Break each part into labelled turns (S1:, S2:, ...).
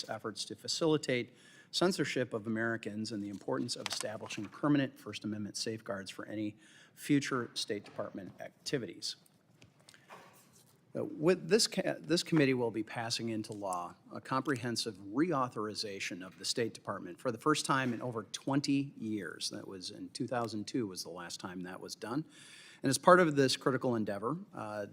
S1: efforts to facilitate censorship of Americans and the importance of establishing permanent First Amendment safeguards for any future State Department activities. With this committee will be passing into law a comprehensive reauthorization of the State Department for the first time in over 20 years. That was in 2002 was the last time that was done. And as part of this critical endeavor,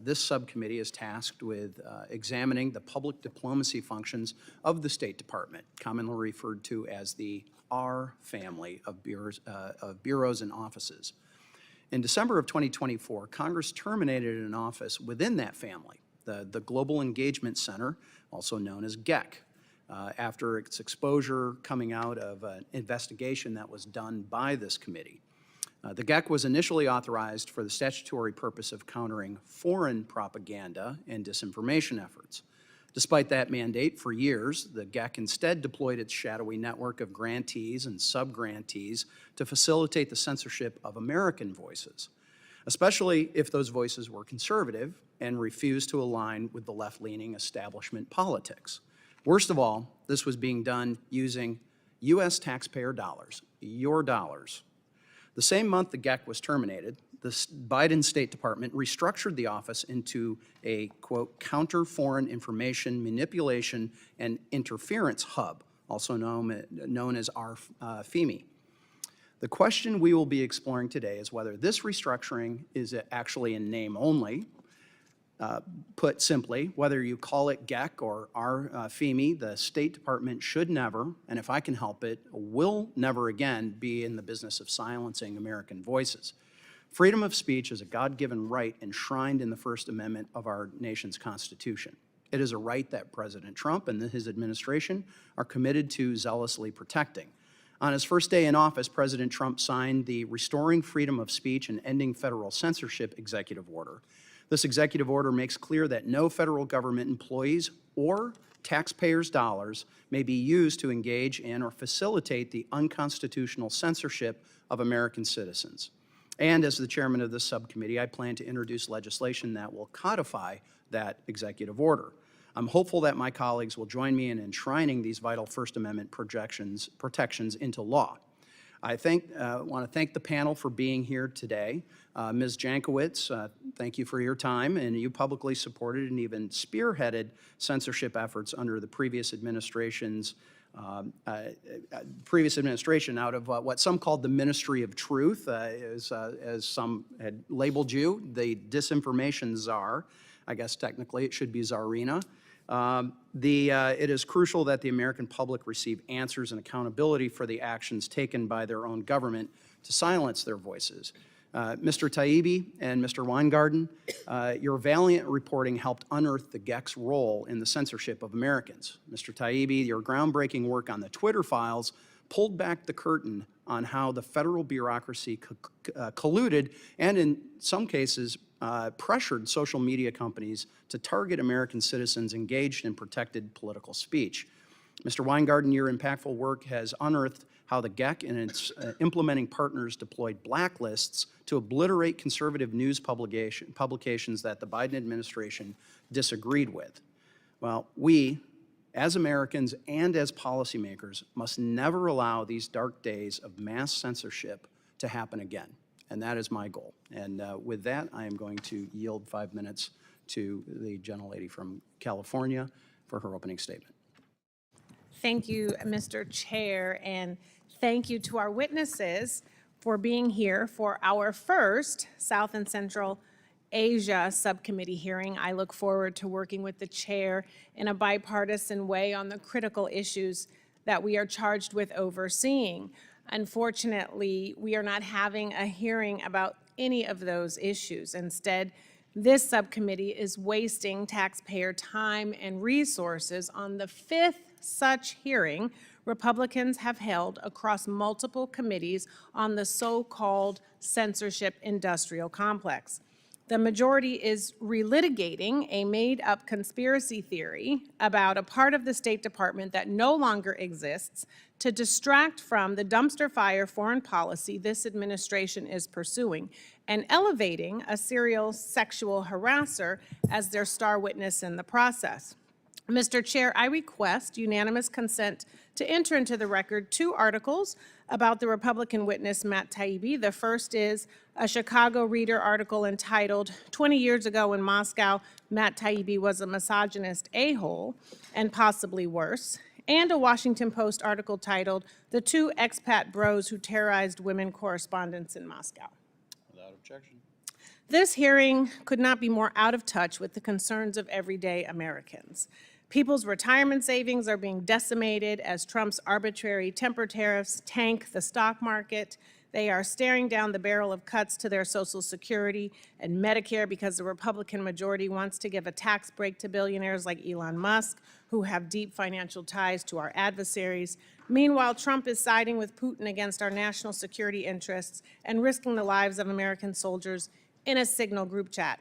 S1: this subcommittee is tasked with examining the public diplomacy functions of the State Department, commonly referred to as the R family of bureaus and offices. In December of 2024, Congress terminated an office within that family, the Global Engagement Center, also known as GEC, after its exposure coming out of an investigation that was done by this committee. The GEC was initially authorized for the statutory purpose of countering foreign propaganda and disinformation efforts. Despite that mandate, for years, the GEC instead deployed its shadowy network of grantees and sub-grantees to facilitate the censorship of American voices, especially if those voices were conservative and refused to align with the left-leaning establishment politics. Worst of all, this was being done using U.S. taxpayer dollars, your dollars. The same month the GEC was terminated, the Biden State Department restructured the office into a, quote, counter foreign information manipulation and interference hub, also known as our FEMI. The question we will be exploring today is whether this restructuring is actually in name only. Put simply, whether you call it GEC or our FEMI, the State Department should never, and if I can help it, will never again be in the business of silencing American voices. Freedom of speech is a God-given right enshrined in the First Amendment of our nation's Constitution. It is a right that President Trump and his administration are committed to zealously protecting. On his first day in office, President Trump signed the Restoring Freedom of Speech and Ending Federal Censorship Executive Order. This executive order makes clear that no federal government employees or taxpayers' dollars may be used to engage in or facilitate the unconstitutional censorship of American citizens. And as the chairman of this subcommittee, I plan to introduce legislation that will codify that executive order. I'm hopeful that my colleagues will join me in enshrining these vital First Amendment protections into law. I want to thank the panel for being here today. Ms. Jankowicz, thank you for your time, and you publicly supported and even spearheaded censorship efforts under the previous administration out of what some called the Ministry of Truth, as some had labeled you, the disinformation czar. I guess technically it should be czarina. It is crucial that the American public receive answers and accountability for the actions taken by their own government to silence their voices. Mr. Taibbi and Mr. Weingarten, your valiant reporting helped unearth the GEC's role in the censorship of Americans. Mr. Taibbi, your groundbreaking work on the Twitter files pulled back the curtain on how the federal bureaucracy colluded and in some cases pressured social media companies to target American citizens engaged in protected political speech. Mr. Weingarten, your impactful work has unearthed how the GEC and its implementing partners deployed blacklists to obliterate conservative news publications that the Biden administration disagreed with. Well, we, as Americans and as policymakers, must never allow these dark days of mass censorship to happen again. And that is my goal. And with that, I am going to yield 5 minutes to the gentlelady from California for her opening statement.
S2: Thank you, Mr. Chair, and thank you to our witnesses for being here for our first South and Central Asia Subcommittee hearing. I look forward to working with the chair in a bipartisan way on the critical issues that we are charged with overseeing. Unfortunately, we are not having a hearing about any of those issues. Instead, this subcommittee is wasting taxpayer time and resources on the fifth such hearing Republicans have held across multiple committees on the so-called censorship-industrial complex. The majority is relitigating a made-up conspiracy theory about a part of the State Department that no longer exists to distract from the dumpster fire foreign policy this administration is pursuing and elevating a serial sexual harasser as their star witness in the process. Mr. Chair, I request unanimous consent to enter into the record 2 articles about the Republican witness Matt Taibbi. The first is a Chicago Reader article entitled, 20 Years Ago in Moscow, Matt Taibbi was a misogynist a-hole, and possibly worse, and a Washington Post article titled, The 2 Expat Bros Who Terrorized Women Correspondents in Moscow.
S1: Without objection.
S2: This hearing could not be more out of touch with the concerns of everyday Americans. People's retirement savings are being decimated as Trump's arbitrary temper tariffs tank the stock market. They are staring down the barrel of cuts to their Social Security and Medicare because the Republican majority wants to give a tax break to billionaires like Elon Musk, who have deep financial ties to our adversaries. Meanwhile, Trump is siding with Putin against our national security interests and risking the lives of American soldiers in a Signal group chat.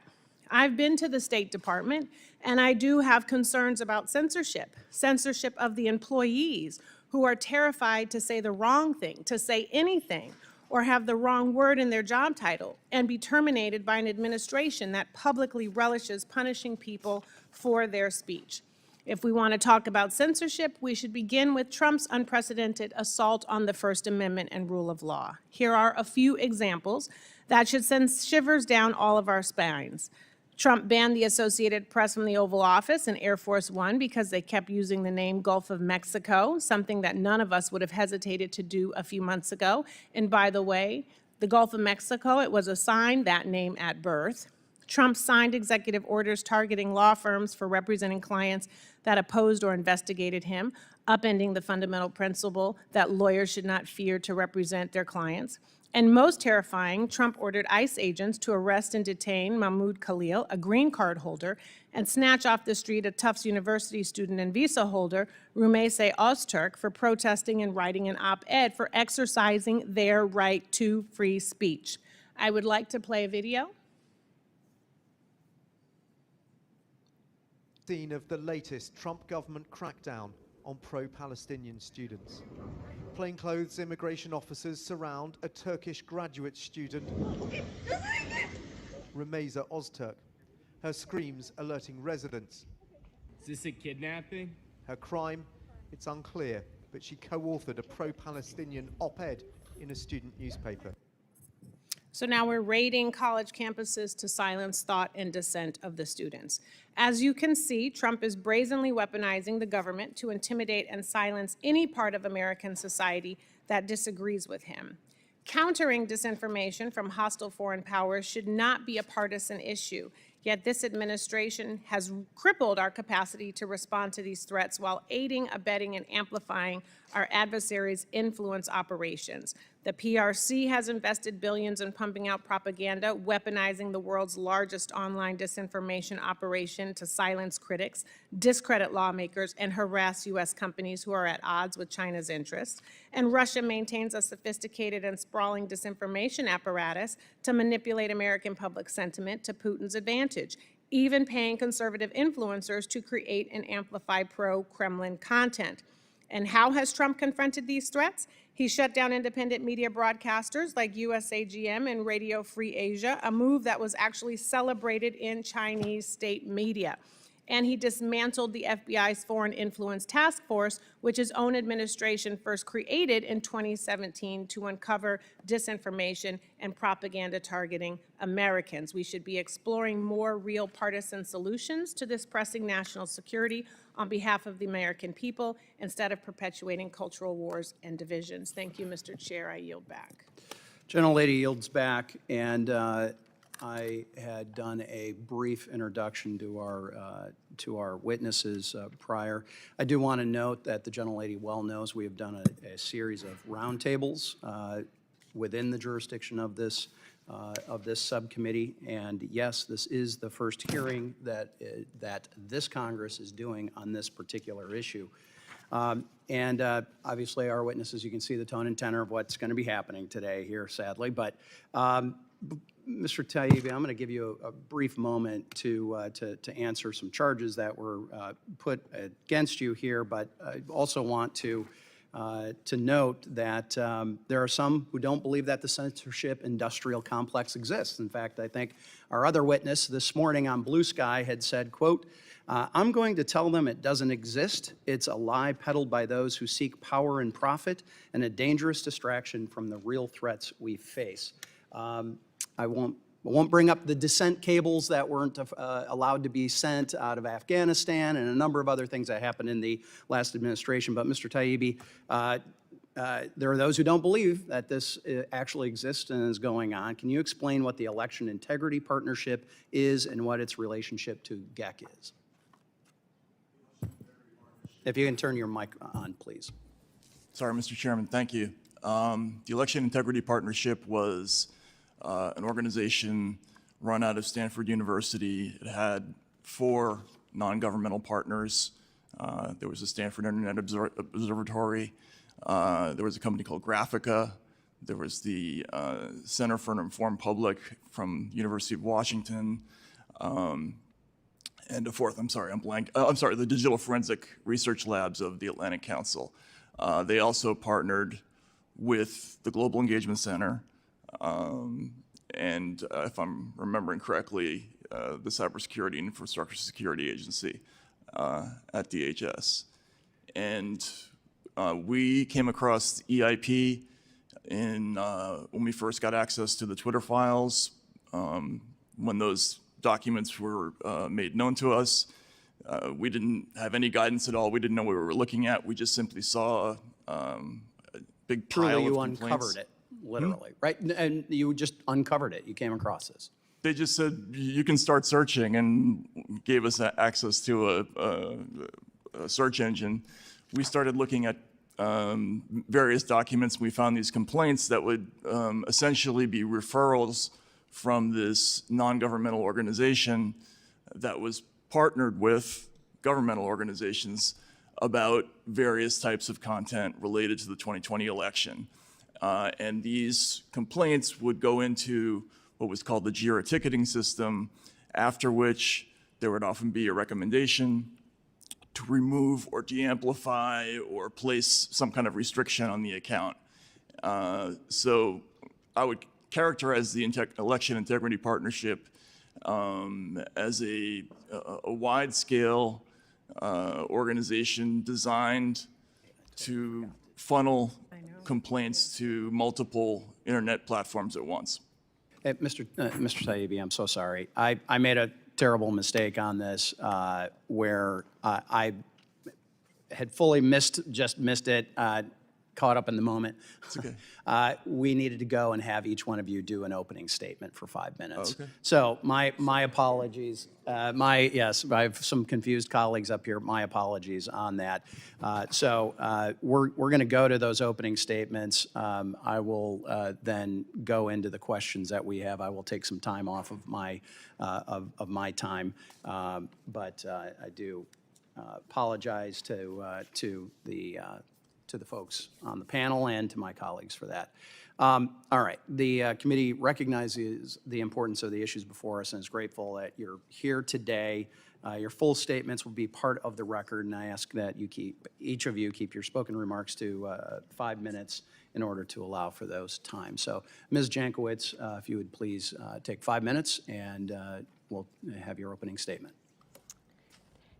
S2: I've been to the State Department, and I do have concerns about censorship of the employees who are terrified to say the wrong thing, to say anything, or have the wrong word in their job title and be terminated by an administration that publicly relishes punishing people for their speech. If we want to talk about censorship, we should begin with Trump's unprecedented assault on the First Amendment and rule of law. Here are a few examples that should send shivers down all of our spines. Trump banned the Associated Press from the Oval Office and Air Force One because they kept using the name Gulf of Mexico, something that none of us would have hesitated to do a few months ago. And by the way, the Gulf of Mexico, it was assigned that name at birth. Trump signed executive orders targeting law firms for representing clients that opposed or investigated him, upending the fundamental principle that lawyers should not fear to represent their clients. And most terrifying, Trump ordered ICE agents to arrest and detain Mahmoud Khalil, a green card holder, and snatch off the street a Tufts University student and visa holder, Rumeyse Öztürk, for protesting and writing an op-ed for exercising their right to free speech. I would like to play a video.
S3: Scene of the latest Trump government crackdown on pro-Palestinian students. Plainclothes immigration officers surround a Turkish graduate student, Rumeyse Öztürk. Her screams alerting residents.
S4: Is this a kidnapping?
S3: Her crime, it's unclear, but she co-authored a pro-Palestinian op-ed in a student newspaper.
S2: So now we're raiding college campuses to silence thought and dissent of the students. As you can see, Trump is brazenly weaponizing the government to intimidate and silence any part of American society that disagrees with him. Countering disinformation from hostile foreign powers should not be a partisan issue, yet this administration has crippled our capacity to respond to these threats while aiding, abetting, and amplifying our adversaries' influence operations. The PRC has invested billions in pumping out propaganda, weaponizing the world's largest online disinformation operation to silence critics, discredit lawmakers, and harass U.S. companies who are at odds with China's interests. And Russia maintains a sophisticated and sprawling disinformation apparatus to manipulate American public sentiment to Putin's advantage, even paying conservative influencers to create and amplify pro-Kremlin content. And how has Trump confronted these threats? He shut down independent media broadcasters like USAGM and Radio Free Asia, a move that was actually celebrated in Chinese state media. And he dismantled the FBI's Foreign Influence Task Force, which his own administration first created in 2017 to uncover disinformation and propaganda targeting Americans. We should be exploring more real partisan solutions to this pressing national security on behalf of the American people instead of perpetuating cultural wars and divisions. Thank you, Mr. Chair. I yield back.
S1: Gentlelady yields back, and I had done a brief introduction to our witnesses prior. I do want to note that the gentlelady well knows we have done a series of roundtables within the jurisdiction of this subcommittee, and yes, this is the first hearing that this Congress is doing on this particular issue. And obviously, our witnesses, you can see the tone and tenor of what's going to be happening today here, sadly. But Mr. Taibbi, I'm going to give you a brief moment to answer some charges that were put against you here, but I also want to to note that there are some who don't believe that the censorship-industrial complex exists. In fact, I think our other witness this morning on Blue Sky had said, quote, I'm going to tell them it doesn't exist. It's a lie peddled by those who seek power and profit and a dangerous distraction from the real threats we face. I won't bring up the dissent cables that weren't allowed to be sent out of Afghanistan and a number of other things that happened in the last administration. But Mr. Taibbi, there are those who don't believe that this actually exists and is going on. Can you explain what the Election Integrity Partnership is and what its relationship to GEC is? If you can turn your mic on, please.
S5: Sorry, Mr. Chairman, thank you. The Election Integrity Partnership was an organization run out of Stanford University. It had 4 non-governmental partners. There was the Stanford Internet Observatory. There was a company called Graphica. There was the Center for an Informed Public from University of Washington. And a fourth, I'm sorry, the Digital Forensic Research Labs of the Atlantic Council. They also partnered with the Global Engagement Center, and if I'm remembering correctly, the Cybersecurity and Infrastructure Security Agency at DHS. And we came across EIP when we first got access to the Twitter files, when those documents were made known to us. We didn't have any guidance at all. We didn't know what we were looking at. We just simply saw a big pile
S1: Truly,
S5: of
S1: you
S5: complaints.
S1: uncovered it, literally, right? And you just uncovered it. You came across this.
S5: They just said, you can start searching, and gave us access to a search engine. We started looking at various documents. We found these complaints that would essentially be referrals from this non-governmental organization that was partnered with governmental organizations about various types of content related to the 2020 election. And these complaints would go into what was called the JIRA ticketing system, after which there would often be a recommendation to remove or de-amplify or place some kind of restriction on the account. So I would characterize the Election Integrity Partnership as a wide-scale organization designed to funnel complaints to multiple internet platforms at once.
S1: Hey, Mr. Taibbi, I'm so sorry. I made a terrible mistake on this where I had fully missed it, caught up in the moment.
S5: It's okay.
S1: We needed to go and have each one of you do an opening statement for 5 minutes.
S5: Oh, okay.
S1: So my apologies. Yes, I have some confused colleagues up here. My apologies on that. We're going to go to those opening statements. I will then go into the questions that we have. I will take some time off of my time, but I do apologize to the folks on the panel and to my colleagues for that. All right, the committee recognizes the importance of the issues before us and is grateful that you're here today. Your full statements will be part of the record, and I ask that each of you keep your spoken remarks to 5 minutes in order to allow for those times. So, Ms. Jankowicz, if you would please take 5 minutes, and we'll have your opening statement.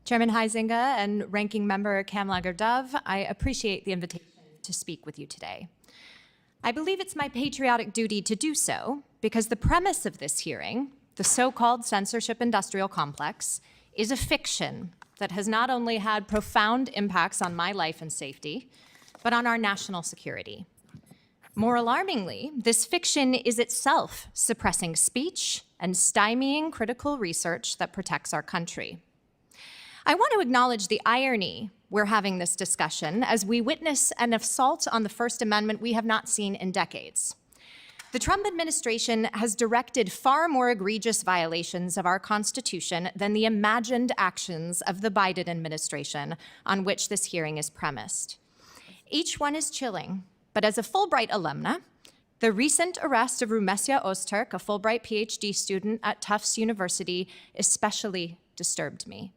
S6: Chairman Huizinga and Ranking Member Kamlager-Dove, I appreciate the invitation to speak with you today. I believe it's my patriotic duty to do so because the premise of this hearing, the so-called censorship-industrial complex, is a fiction that has not only had profound impacts on my life and safety, but on our national security. More alarmingly, this fiction is itself suppressing speech and stymieing critical research that protects our country. I want to acknowledge the irony we're having this discussion as we witness an assault on the First Amendment we have not seen in decades. The Trump administration has directed far more egregious violations of our Constitution than the imagined actions of the Biden administration on which this hearing is premised. Each one is chilling, but as a Fulbright alumna, the recent arrest of Rumesia Ozturk, a Fulbright PhD student at Tufts University, especially disturbed me.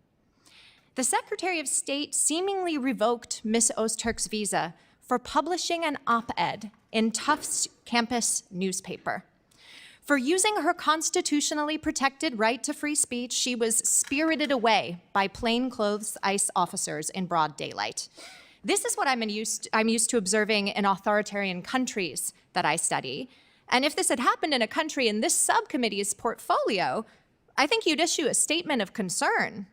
S6: The Secretary of State seemingly revoked Ms. Ozturk's visa for publishing an op-ed in Tufts campus newspaper. For using her constitutionally protected right to free speech, she was spirited away by plainclothes ICE officers in broad daylight. This is what I'm used to observing in authoritarian countries that I study. And if this had happened in a country in this subcommittee's portfolio, I think you'd issue a statement of concern.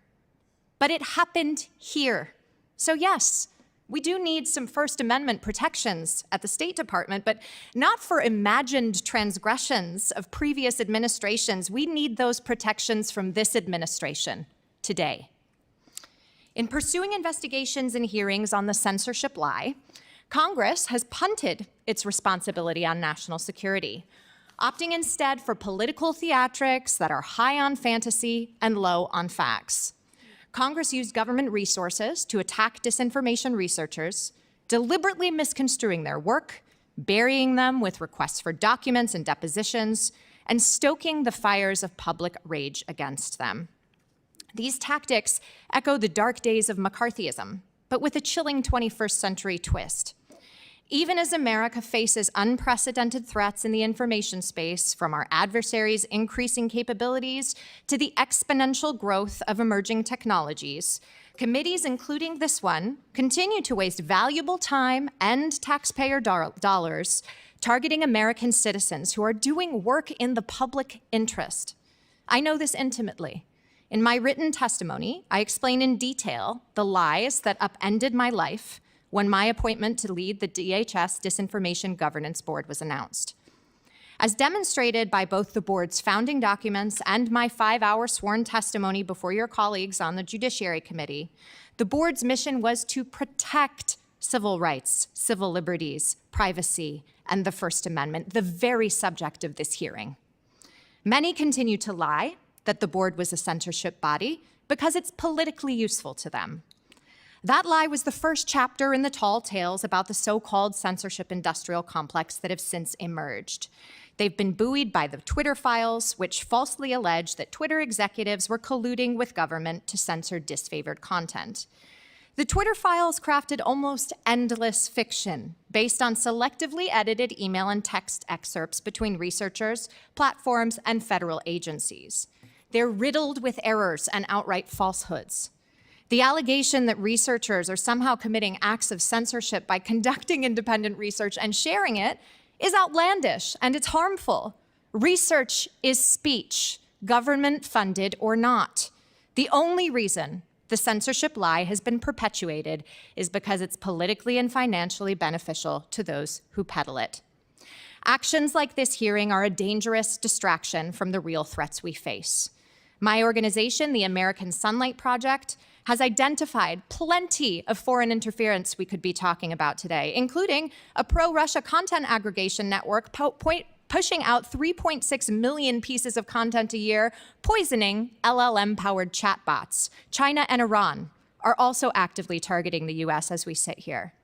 S6: But it happened here. So yes, we do need some First Amendment protections at the State Department, but not for imagined transgressions of previous administrations. We need those protections from this administration today. In pursuing investigations and hearings on the censorship lie, Congress has punted its responsibility on national security, opting instead for political theatrics that are high on fantasy and low on facts. Congress used government resources to attack disinformation researchers, deliberately misconstruing their work, burying them with requests for documents and depositions, and stoking the fires of public rage against them. These tactics echo the dark days of McCarthyism, but with a chilling 21st century twist. Even as America faces unprecedented threats in the information space, from our adversaries' increasing capabilities to the exponential growth of emerging technologies, committees, including this one, continue to waste valuable time and taxpayer dollars targeting American citizens who are doing work in the public interest. I know this intimately. In my written testimony, I explain in detail the lies that upended my life when my appointment to lead the DHS Disinformation Governance Board was announced. As demonstrated by both the board's founding documents and my 5-hour sworn testimony before your colleagues on the Judiciary Committee, the board's mission was to protect civil rights, civil liberties, privacy, and the First Amendment, the very subject of this hearing. Many continue to lie that the board was a censorship body because it's politically useful to them. That lie was the first chapter in the tall tales about the so-called censorship-industrial complex that have since emerged. They've been buoyed by the Twitter files, which falsely allege that Twitter executives were colluding with government to censor disfavored content. The Twitter files crafted almost endless fiction based on selectively edited email and text excerpts between researchers, platforms, and federal agencies. They're riddled with errors and outright falsehoods. The allegation that researchers are somehow committing acts of censorship by conducting independent research and sharing it is outlandish, and it's harmful. Research is speech, government-funded or not. The only reason the censorship lie has been perpetuated is because it's politically and financially beneficial to those who peddle it. Actions like this hearing are a dangerous distraction from the real threats we face. My organization, the American Sunlight Project, has identified plenty of foreign interference we could be talking about today, including a pro-Russia content aggregation network pushing out 3.6 million pieces of content a year, poisoning LLM-powered chatbots. China and Iran are also actively targeting the US as we sit here.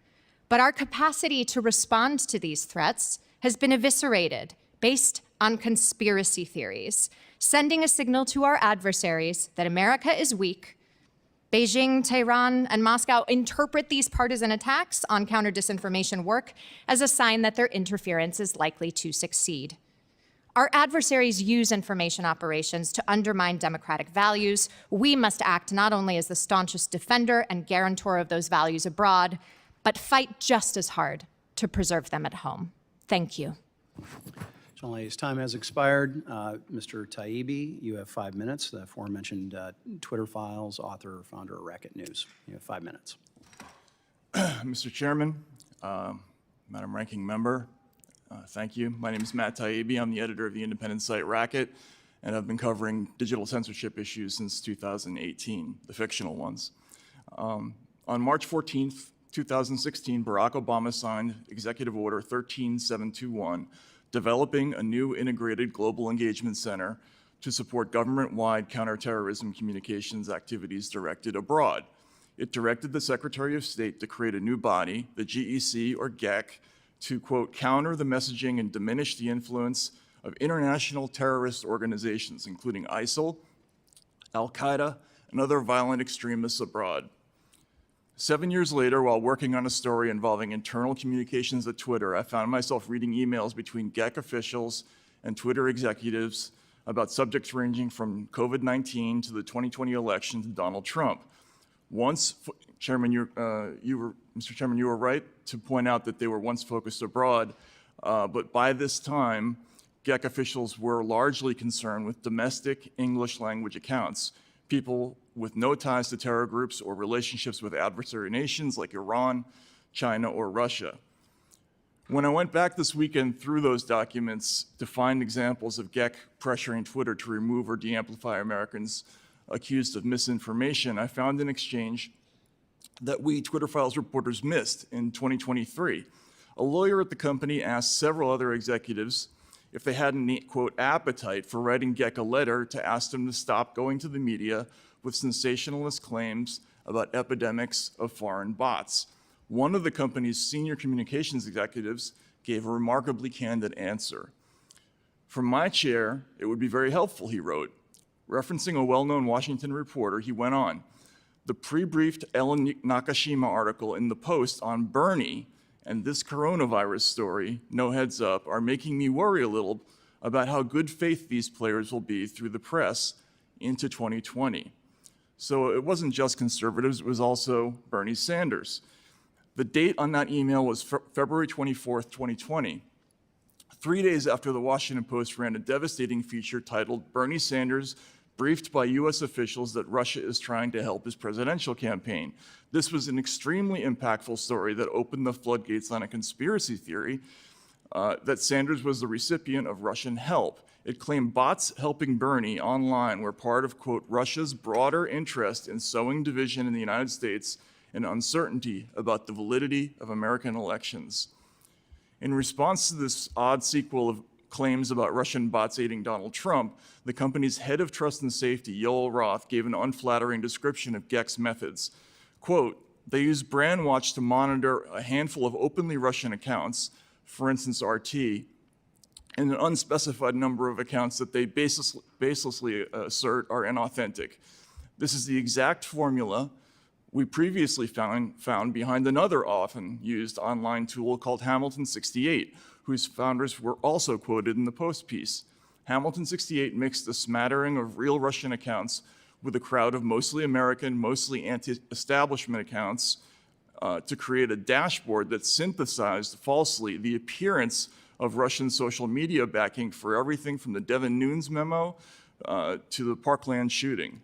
S6: But our capacity to respond to these threats has been eviscerated based on conspiracy theories, sending a signal to our adversaries that America is weak. Beijing, Tehran, and Moscow interpret these partisan attacks on counter-disinformation work as a sign that their interference is likely to succeed. Our adversaries use information operations to undermine democratic values. We must act not only as the staunchest defender and guarantor of those values abroad, but fight just as hard to preserve them at home. Thank you.
S1: Ladies, time has expired. Mr. Taibbi, you have 5 minutes. The aforementioned Twitter files, author, founder of Racket News. You have 5 minutes.
S5: Mr. Chairman, Madam Ranking Member, thank you. My name is Matt Taibbi. I'm the editor of the independent site Racket, and I've been covering digital censorship issues since 2018, the fictional ones. On March 14th, 2016, Barack Obama signed Executive Order 13721, developing a new integrated global engagement center to support government-wide counterterrorism communications activities directed abroad. It directed the Secretary of State to create a new body, the GEC or GEC, to, quote, counter the messaging and diminish the influence of international terrorist organizations, including ISIL, Al-Qaeda, and other violent extremists abroad. 7 years later, while working on a story involving internal communications at Twitter, I found myself reading emails between GEC officials and Twitter executives about subjects ranging from COVID-19 to the 2020 election to Donald Trump. Once, Mr. Chairman, you were right to point out that they were once focused abroad, but by this time, GEC officials were largely concerned with domestic English language accounts, people with no ties to terror groups or relationships with adversary nations like Iran, China, or Russia. When I went back this weekend through those documents to find examples of GEC pressuring Twitter to remove or de-amplify Americans accused of misinformation, I found an exchange that we Twitter Files reporters missed in 2023. A lawyer at the company asked several other executives if they had any, quote, appetite for writing GEC a letter to ask them to stop going to the media with sensationalist claims about epidemics of foreign bots. One of the company's senior communications executives gave a remarkably candid answer. From my chair, it would be very helpful, he wrote. Referencing a well-known Washington reporter, he went on, the pre-briefed Ellen Nakashima article in the Post on Bernie and this coronavirus story, no heads up, are making me worry a little about how good faith these players will be through the press into 2020. So it wasn't just conservatives, it was also Bernie Sanders. The date on that email was February 24th, 2020. 3 days after the Washington Post ran a devastating feature titled Bernie Sanders briefed by US officials that Russia is trying to help his presidential campaign. This was an extremely impactful story that opened the floodgates on a conspiracy theory that Sanders was the recipient of Russian help. It claimed bots helping Bernie online were part of, quote, Russia's broader interest in sowing division in the United States and uncertainty about the validity of American elections. In response to this odd sequel of claims about Russian bots aiding Donald Trump, the company's head of trust and safety, Yoel Roth, gave an unflattering description of GEC's methods. Quote, they use Brandwatch to monitor a handful of openly Russian accounts, for instance, RT, and an unspecified number of accounts that they baselessly assert are inauthentic. This is the exact formula we previously found behind another often used online tool called Hamilton 68, whose founders were also quoted in the Post piece. Hamilton 68 mixed a smattering of real Russian accounts with a crowd of mostly American, mostly anti-establishment accounts to create a dashboard that synthesized falsely the appearance of Russian social media backing for everything from the Devin Nunes memo to the Parkland shooting.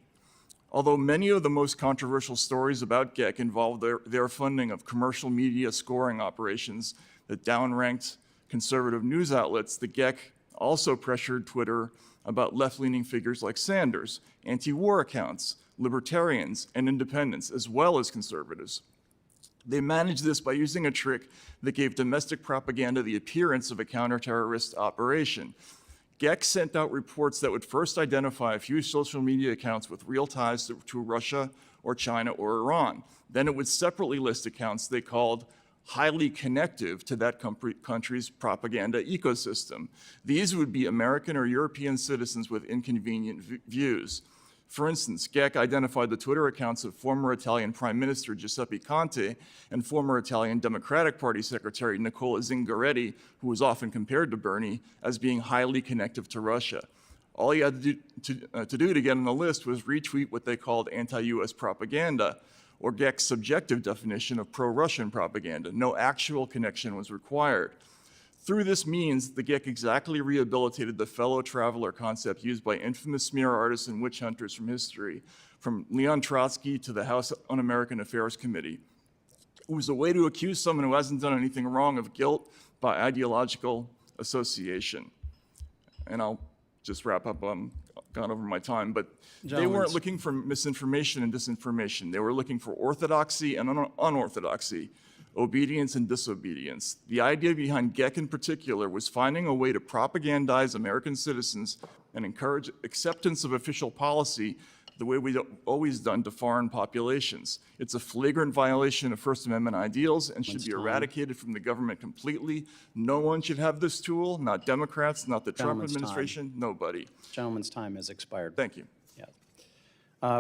S5: Although many of the most controversial stories about GEC involve their funding of commercial media scoring operations that downranked conservative news outlets, the GEC also pressured Twitter about left-leaning figures like Sanders, anti-war accounts, libertarians, and independents, as well as conservatives. They managed this by using a trick that gave domestic propaganda the appearance of a counter-terrorist operation. GEC sent out reports that would first identify a few social media accounts with real ties to Russia or China or Iran. Then it would separately list accounts they called highly connective to that country's propaganda ecosystem. These would be American or European citizens with inconvenient views. For instance, GEC identified the Twitter accounts of former Italian Prime Minister Giuseppe Conte and former Italian Democratic Party Secretary Nicola Zingaretti, who was often compared to Bernie, as being highly connective to Russia. All he had to do to get on the list was retweet what they called anti-US propaganda, or GEC's subjective definition of pro-Russian propaganda. No actual connection was required. Through this means, the GEC exactly rehabilitated the fellow traveler concept used by infamous smear artists and witch hunters from history, from Leon Trotsky to the House Un-American Affairs Committee. It was a way to accuse someone who hasn't done anything wrong of guilt by ideological association. And I'll just wrap up, I'm gone over my time, but they weren't looking for misinformation and disinformation. They were looking for orthodoxy and unorthodoxy, obedience and disobedience. The idea behind GEC in particular was finding a way to propagandize American citizens and encourage acceptance of official policy the way we've always done to foreign populations. It's a flagrant violation of First Amendment ideals and should be eradicated from the government completely. No one should have this tool, not Democrats, not the Trump administration, nobody.
S1: Gentleman's time has expired.
S5: Thank you.
S1: Yeah.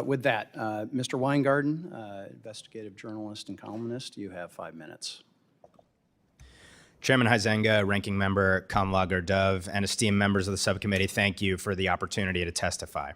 S1: With that, Mr. Weingarten, investigative journalist and columnist, you have 5 minutes.
S7: Chairman Huizenga, Ranking Member Kamlager-Dove, and esteemed members of the subcommittee, thank you for the opportunity to testify.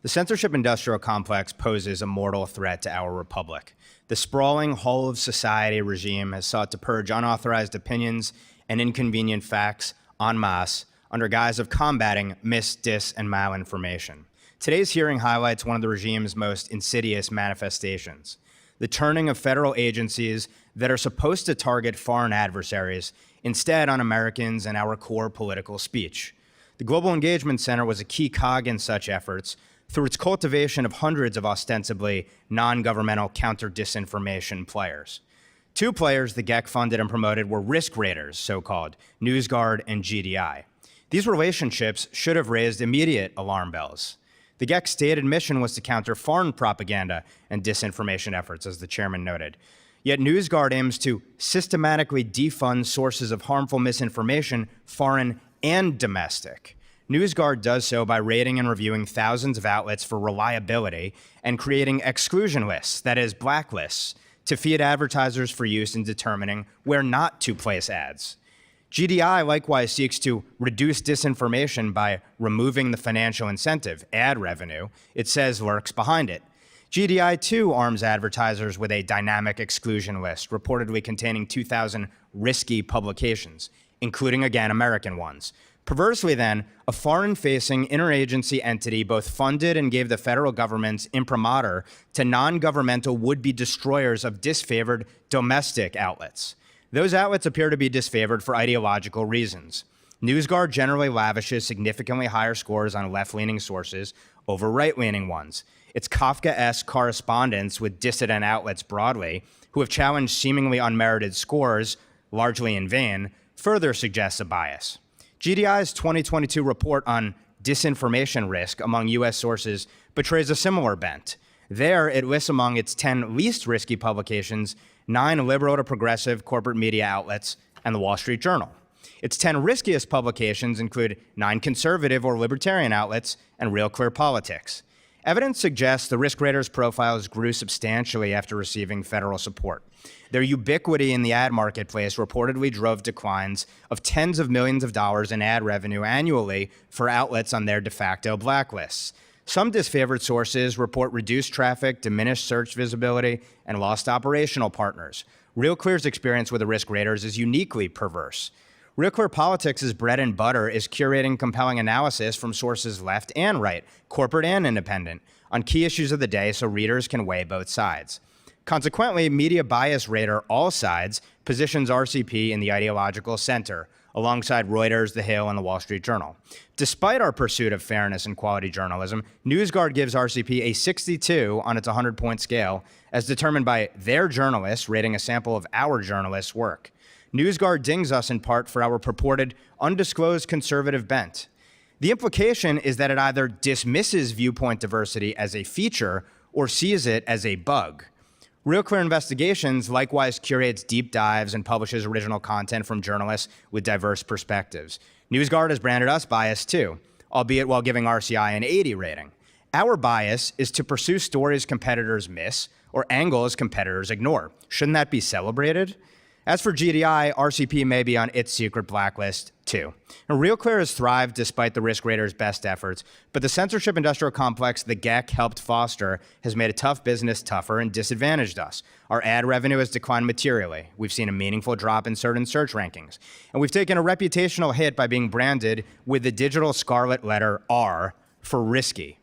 S7: The censorship-industrial complex poses a mortal threat to our republic. The sprawling whole-of-society regime has sought to purge unauthorized opinions and inconvenient facts en masse under guise of combating mis, dis, and malinformation. Today's hearing highlights one of the regime's most insidious manifestations: the turning of federal agencies that are supposed to target foreign adversaries instead on Americans and our core political speech. The Global Engagement Center was a key cog in such efforts through its cultivation of hundreds of ostensibly non-governmental counter-disinformation players. 2 players the GEC funded and promoted were risk raters, so-called, NewsGuard and GDI. These relationships should have raised immediate alarm bells. The GEC's stated mission was to counter foreign propaganda and disinformation efforts, as the chairman noted. Yet NewsGuard aims to systematically defund sources of harmful misinformation, foreign and domestic. NewsGuard does so by rating and reviewing thousands of outlets for reliability and creating exclusion lists, that is, blacklists, to feed advertisers for use in determining where not to place ads. GDI likewise seeks to reduce disinformation by removing the financial incentive, ad revenue, it says lurks behind it. GDI, too, arms advertisers with a dynamic exclusion list, reportedly containing 2,000 risky publications, including, again, American ones. Perversely, then, a foreign-facing interagency entity both funded and gave the federal government's imprimatur to non-governmental would-be destroyers of disfavored domestic outlets. Those outlets appear to be disfavored for ideological reasons. NewsGuard generally lavishes significantly higher scores on left-leaning sources over right-leaning ones. Its Kafkaesque correspondence with dissident outlets broadly, who have challenged seemingly unmerited scores, largely in vain, further suggests a bias. GDI's 2022 report on disinformation risk among U.S. sources betrays a similar bent. There, it lists among its 10 least risky publications 9 liberal to progressive corporate media outlets and the Wall Street Journal. Its 10 riskiest publications include 9 conservative or libertarian outlets and Real Clear Politics. Evidence suggests the risk raters' profiles grew substantially after receiving federal support. Their ubiquity in the ad marketplace reportedly drove declines of tens of millions of dollars in ad revenue annually for outlets on their de facto blacklists. Some disfavored sources report reduced traffic, diminished search visibility, and lost operational partners. Real Clear's experience with the risk raters is uniquely perverse. Real Clear Politics' bread and butter is curating compelling analysis from sources left and right, corporate and independent, on key issues of the day so readers can weigh both sides. Consequently, media bias rater All Sides positions RCP in the ideological center, alongside Reuters, The Hill, and the Wall Street Journal. Despite our pursuit of fairness and quality journalism, NewsGuard gives RCP a 62 on its 100-point scale, as determined by their journalists rating a sample of our journalists' work. NewsGuard dings us in part for our purported undisclosed conservative bent. The implication is that it either dismisses viewpoint diversity as a feature or sees it as a bug. Real Clear Investigations likewise curates deep dives and publishes original content from journalists with diverse perspectives. NewsGuard has branded us biased too, albeit while giving RCI an 80 rating. Our bias is to pursue stories competitors miss or angles competitors ignore. Shouldn't that be celebrated? As for GDI, RCP may be on its secret blacklist too. Now, Real Clear has thrived despite the risk raters' best efforts, but the censorship-industrial complex the GEC helped foster has made a tough business tougher and disadvantaged us. Our ad revenue has declined materially. We've seen a meaningful drop in certain search rankings. And we've taken a reputational hit by being branded with the digital scarlet letter R for risky.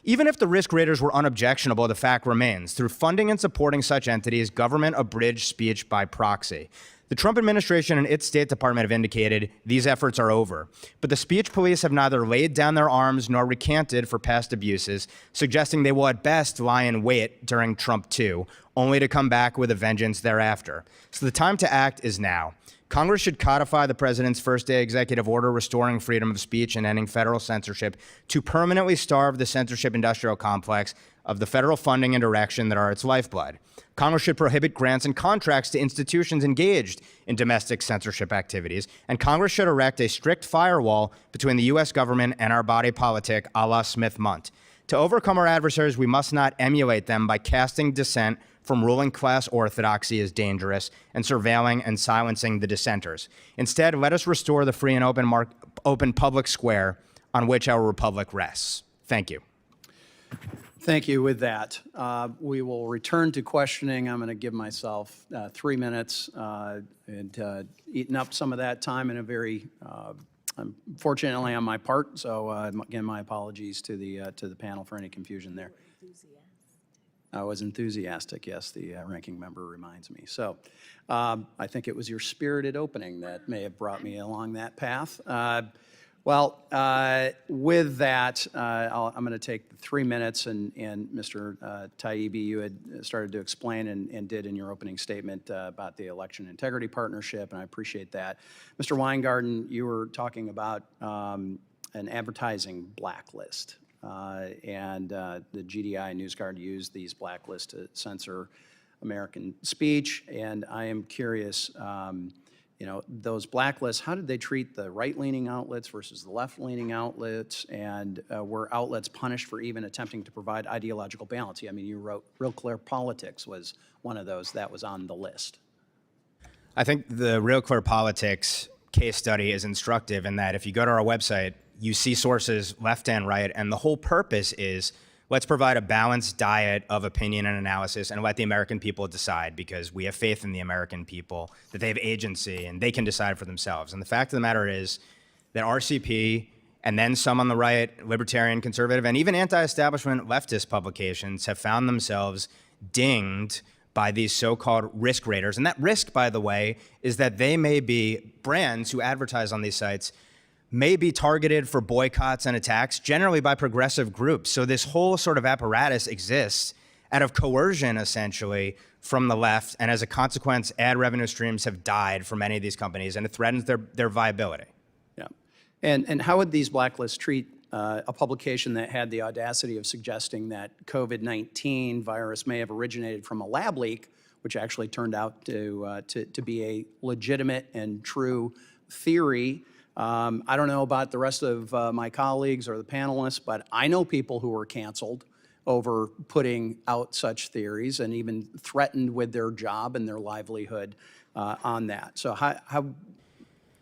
S7: Even if the risk raters were unobjectionable, the fact remains. Through funding and supporting such entities, government abridged speech by proxy. The Trump administration and its State Department have indicated these efforts are over. But the speech police have neither laid down their arms nor recanted for past abuses, suggesting they will at best lie in wait during Trump 2, only to come back with a vengeance thereafter. So the time to act is now. Congress should codify the president's first-day executive order restoring freedom of speech and ending federal censorship to permanently starve the censorship-industrial complex of the federal funding and direction that are its lifeblood. Congress should prohibit grants and contracts to institutions engaged in domestic censorship activities, and Congress should erect a strict firewall between the U.S. government and our body politic a la Smith-Mundt. To overcome our adversaries, we must not emulate them by casting dissent from ruling class orthodoxy as dangerous and surveilling and silencing the dissenters. Instead, let us restore the free and open public square on which our republic rests. Thank you.
S1: Thank you. With that, we will return to questioning. I'm going to give myself 3 minutes and eaten up some of that time in a very, unfortunately on my part. So again, my apologies to the panel for any confusion there. I was enthusiastic, yes, the ranking member reminds me. So I think it was your spirited opening that may have brought me along that path. With that, I'm going to take 3 minutes, and Mr. Taibbi, you had started to explain and did in your opening statement about the Election Integrity Partnership, and I appreciate that. Mr. Weingarten, you were talking about an advertising blacklist, and the GDI NewsGuard used these blacklists to censor American speech, and I am curious, you know, those blacklists, how did they treat the right-leaning outlets versus the left-leaning outlets, and were outlets punished for even attempting to provide ideological balance? I mean, you wrote Real Clear Politics was one of those that was on the list.
S7: I think the Real Clear Politics case study is instructive in that if you go to our website, you see sources left and right, and the whole purpose is let's provide a balanced diet of opinion and analysis and let the American people decide, because we have faith in the American people, that they have agency and they can decide for themselves. And the fact of the matter is that RCP and then some on the right, libertarian, conservative, and even anti-establishment leftist publications have found themselves dinged by these so-called risk raters. And that risk, by the way, is that they may be brands who advertise on these sites may be targeted for boycotts and attacks, generally by progressive groups. So this whole sort of apparatus exists out of coercion, essentially, from the left, and as a consequence, ad revenue streams have died for many of these companies, and it threatens their viability.
S1: Yeah. And how would these blacklists treat a publication that had the audacity of suggesting that COVID-19 virus may have originated from a lab leak, which actually turned out to be a legitimate and true theory? I don't know about the rest of my colleagues or the panelists, but I know people who were canceled over putting out such theories and even threatened with their job and their livelihood on that. So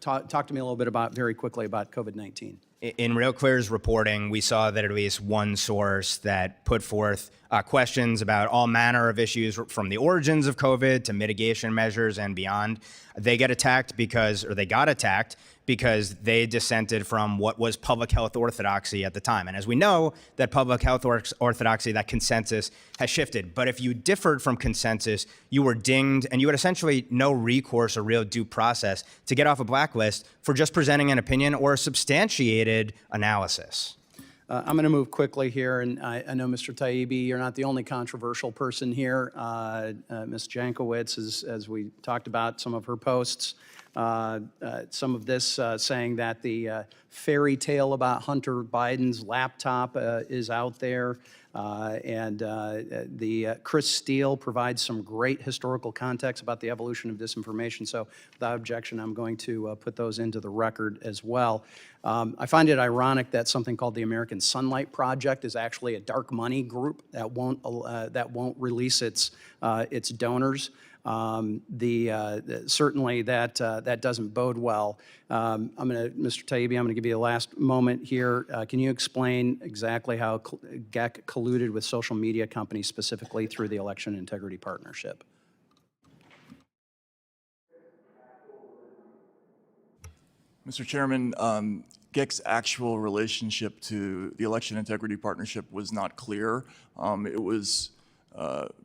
S1: talk to me a little bit very quickly about COVID-19.
S7: In Real Clear's reporting, we saw that at least one source that put forth questions about all manner of issues from the origins of COVID to mitigation measures and beyond. They got attacked because they dissented from what was public health orthodoxy at the time. And as we know, that public health orthodoxy, that consensus has shifted. But if you differed from consensus, you were dinged, and you had essentially no recourse or real due process to get off a blacklist for just presenting an opinion or a substantiated analysis.
S1: I'm going to move quickly here, and I know, Mr. Taibbi, you're not the only controversial person here. Ms. Jankowicz, as we talked about some of her posts, some of this saying that the fairy tale about Hunter Biden's laptop is out there, and the Chris Steele provides some great historical context about the evolution of disinformation. So without objection, I'm going to put those into the record as well. I find it ironic that something called the American Sunlight Project is actually a dark money group that won't release its donors. Certainly that doesn't bode well. Mr. Taibbi, I'm going to give you the last moment here. Can you explain exactly how GEC colluded with social media companies, specifically through the Election Integrity Partnership?
S5: Mr. Chairman, GEC's actual relationship to the Election Integrity Partnership was not clear. It was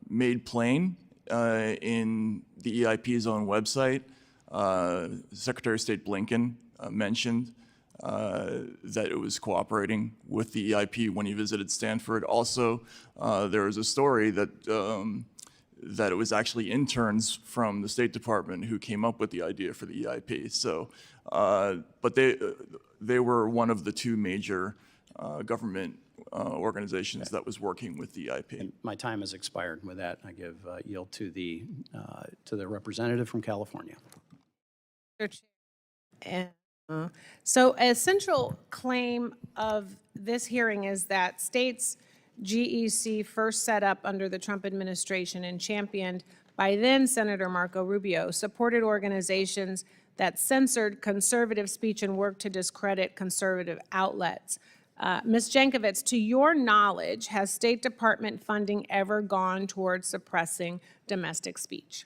S5: made plain in the EIP's own website. Secretary of State Blinken mentioned that it was cooperating with the EIP when he visited Stanford. Also, there was a story that it was actually interns from the State Department who came up with the idea for the EIP. So, but they were one of the two major government organizations that was working with the EIP.
S1: And my time has expired. With that, I yield to the representative from California.
S2: So a central claim of this hearing is that states GEC first set up under the Trump administration and championed by then Senator Marco Rubio, supported organizations that censored conservative speech and worked to discredit conservative outlets. Ms. Jankowicz, to your knowledge, has State Department funding ever gone towards suppressing domestic speech?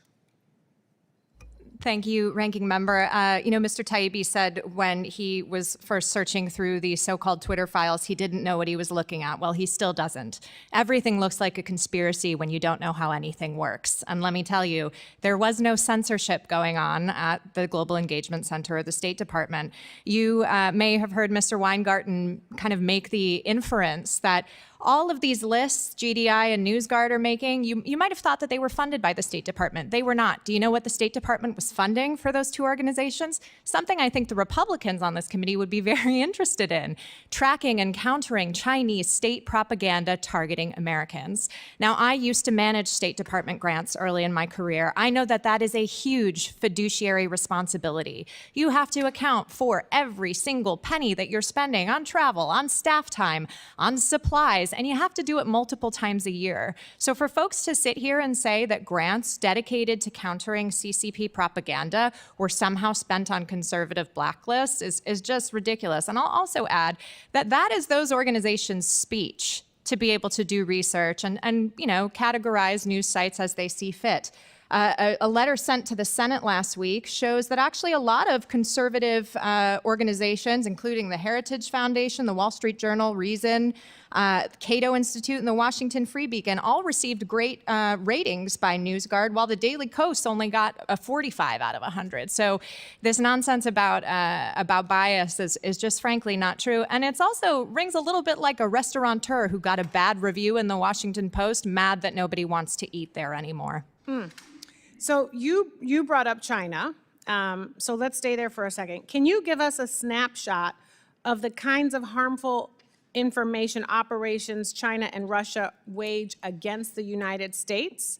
S6: Thank you, Ranking Member. Mr. Taibbi said when he was first searching through the so-called Twitter files, he didn't know what he was looking at. Well, he still doesn't. Everything looks like a conspiracy when you don't know how anything works. And let me tell you, there was no censorship going on at the Global Engagement Center or the State Department. You may have heard Mr. Weingarten kind of make the inference that all of these lists GDI and NewsGuard are making, you might have thought that they were funded by the State Department. They were not. Do you know what the State Department was funding for those two organizations? Something I think the Republicans on this committee would be very interested in: tracking and countering Chinese state propaganda targeting Americans. Now, I used to manage State Department grants early in my career. I know that that is a huge fiduciary responsibility. You have to account for every single penny that you're spending on travel, on staff time, on supplies, and you have to do it multiple times a year. So for folks to sit here and say that grants dedicated to countering CCP propaganda were somehow spent on conservative blacklists is just ridiculous. And I'll also add that that is those organizations' speech to be able to do research and categorize news sites as they see fit. A letter sent to the Senate last week shows that actually a lot of conservative organizations, including the Heritage Foundation, the Wall Street Journal, Reason, Cato Institute, and the Washington Free Beacon, all received great ratings by NewsGuard, while the Daily Kos only got a 45 out of 100. So this nonsense about bias is just frankly not true. And it's also rings a little bit like a restaurateur who got a bad review in the Washington Post, mad that nobody wants to eat there anymore.
S2: So you brought up China, so let's stay there for a second. Can you give us a snapshot of the kinds of harmful information operations China and Russia wage against the United States,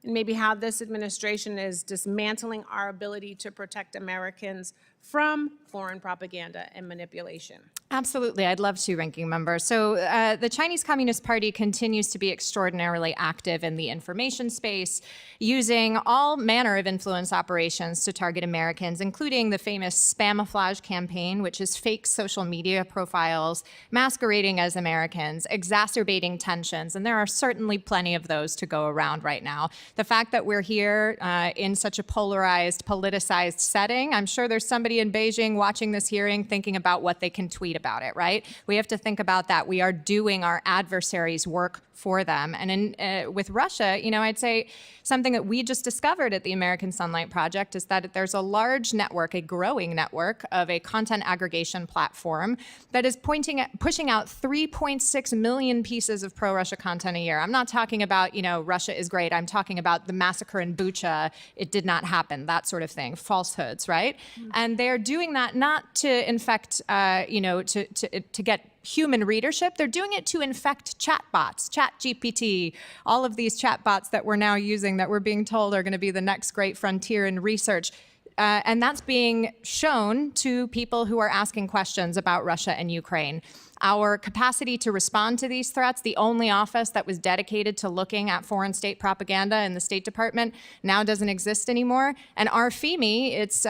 S2: and maybe how this administration is dismantling our ability to protect Americans from foreign propaganda and manipulation?
S6: Absolutely. I'd love to, Ranking Member. So the Chinese Communist Party continues to be extraordinarily active in the information space, using all manner of influence operations to target Americans, including the famous Spamouflage campaign, which is fake social media profiles masquerading as Americans, exacerbating tensions. And there are certainly plenty of those to go around right now. The fact that we're here in such a polarized, politicized setting, I'm sure there's somebody in Beijing watching this hearing thinking about what they can tweet about it, right? We have to think about that. We are doing our adversaries' work for them. And with Russia, I'd say something that we just discovered at the American Sunlight Project is that there's a large network, a growing network of a content aggregation platform that is pushing out 3.6 million pieces of pro-Russia content a year. I'm not talking about, Russia is great. I'm talking about the massacre in Bucha, it did not happen, that sort of thing, falsehoods, right? Mm-hmm. And they're doing that not to infect, to get human readership. They're doing it to infect chatbots, ChatGPT, all of these chatbots that we're now using that we're being told are going to be the next great frontier in research. And that's being shown to people who are asking questions about Russia and Ukraine. Our capacity to respond to these threats, the only office that was dedicated to looking at foreign state propaganda in the State Department, now doesn't exist anymore. And our FEME, it's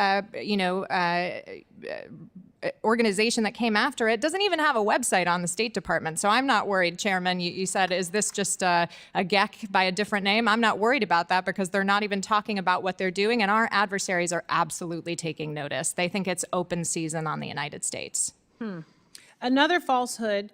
S6: organization that came after it, doesn't even have a website on the State Department. So I'm not worried, Chairman. You said, is this just a GEC by a different name? I'm not worried about that because they're not even talking about what they're doing, and our adversaries are absolutely taking notice. They think it's open season on the United States.
S2: Another falsehood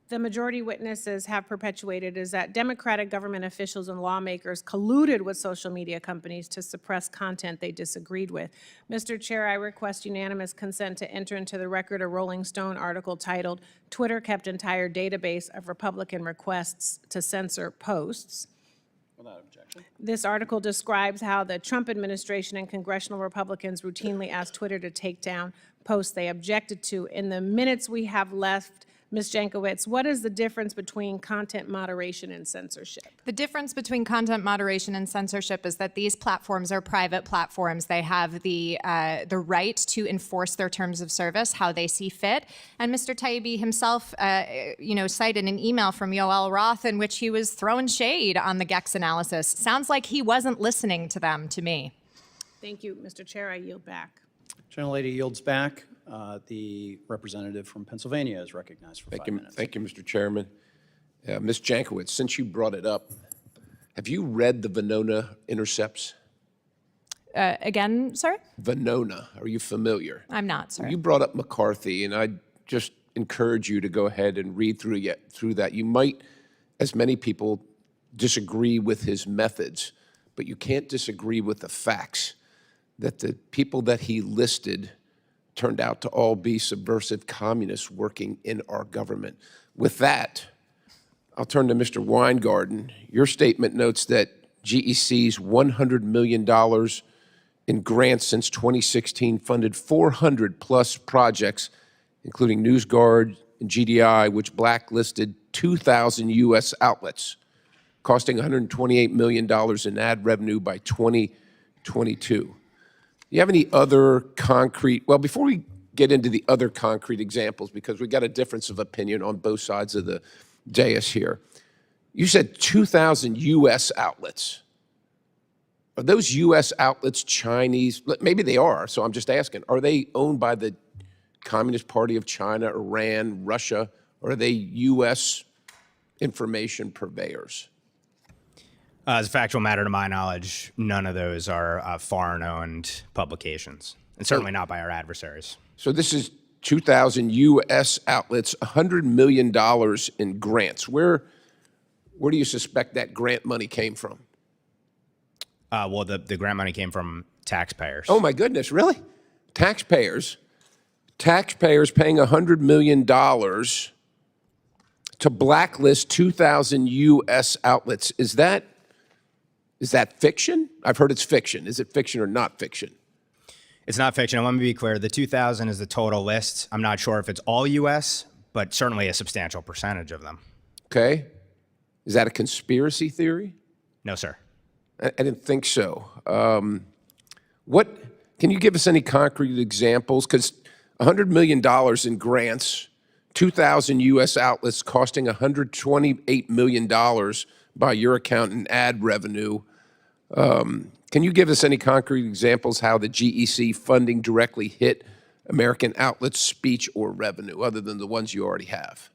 S2: the majority witnesses have perpetuated is that Democratic government officials and lawmakers colluded with social media companies to suppress content they disagreed with. Mr. Chair, I request unanimous consent to enter into the record a Rolling Stone article titled, "Twitter Kept Entire Database of Republican Requests to Censor Posts."
S1: Without objection.
S2: This article describes how the Trump administration and congressional Republicans routinely asked Twitter to take down posts they objected to. In the minutes we have left, Ms. Jankowicz, what is the difference between content moderation and censorship?
S6: The difference between content moderation and censorship is that these platforms are private platforms. They have the right to enforce their terms of service how they see fit. And Mr. Taibbi himself, cited an email from Yoel Roth in which he was throwing shade on the GEX analysis. Sounds like he wasn't listening to them, to me.
S2: Thank you, Mr. Chair. I yield back.
S1: Gentlelady yields back. The representative from Pennsylvania is recognized for 5 minutes.
S8: Thank you, Mr. Chairman. Ms. Jankowicz, since you brought it up, have you read the Venona intercepts?
S6: Again, sir?
S8: Venona, are you familiar?
S6: I'm not, sir.
S8: You brought up McCarthy, and I just encourage you to go ahead and read through that. You might, as many people, disagree with his methods, but you can't disagree with the facts that the people that he listed turned out to all be subversive communists working in our government. With that, I'll turn to Mr. Weingarten. Your statement notes that GEC's $100 million in grants since 2016 funded 400-plus projects, including NewsGuard and GDI, which blacklisted 2,000 U.S. outlets, costing $128 million in ad revenue by 2022. Do you have any other concrete, well, before we get into the other concrete examples, because we got a difference of opinion on both sides of the dais here. You said 2,000 U.S. outlets. Are those U.S. outlets Chinese? Maybe they are, so I'm just asking. Are they owned by the Communist Party of China, Iran, Russia, or are they U.S. information purveyors?
S7: As a factual matter, to my knowledge, none of those are foreign-owned publications, and certainly not by our adversaries.
S8: So this is 2,000 U.S. outlets, $100 million in grants. Where do you suspect that grant money came from?
S7: Well, the grant money came from taxpayers.
S8: Oh, my goodness, really? Taxpayers paying $100 million to blacklist 2,000 U.S. outlets. Is that fiction? I've heard it's fiction. Is it fiction or not fiction?
S7: It's not fiction. And let me be clear. The 2,000 is the total list. I'm not sure if it's all U.S., but certainly a substantial percentage of them.
S8: Okay. Is that a conspiracy theory?
S7: No, sir.
S8: I didn't think so. Can you give us any concrete examples? Because $100 million in grants, 2,000 U.S. outlets costing $128 million by your account in ad revenue. Can you give us any concrete examples how the GEC funding directly hit American outlets' speech or revenue, other than the ones you already have?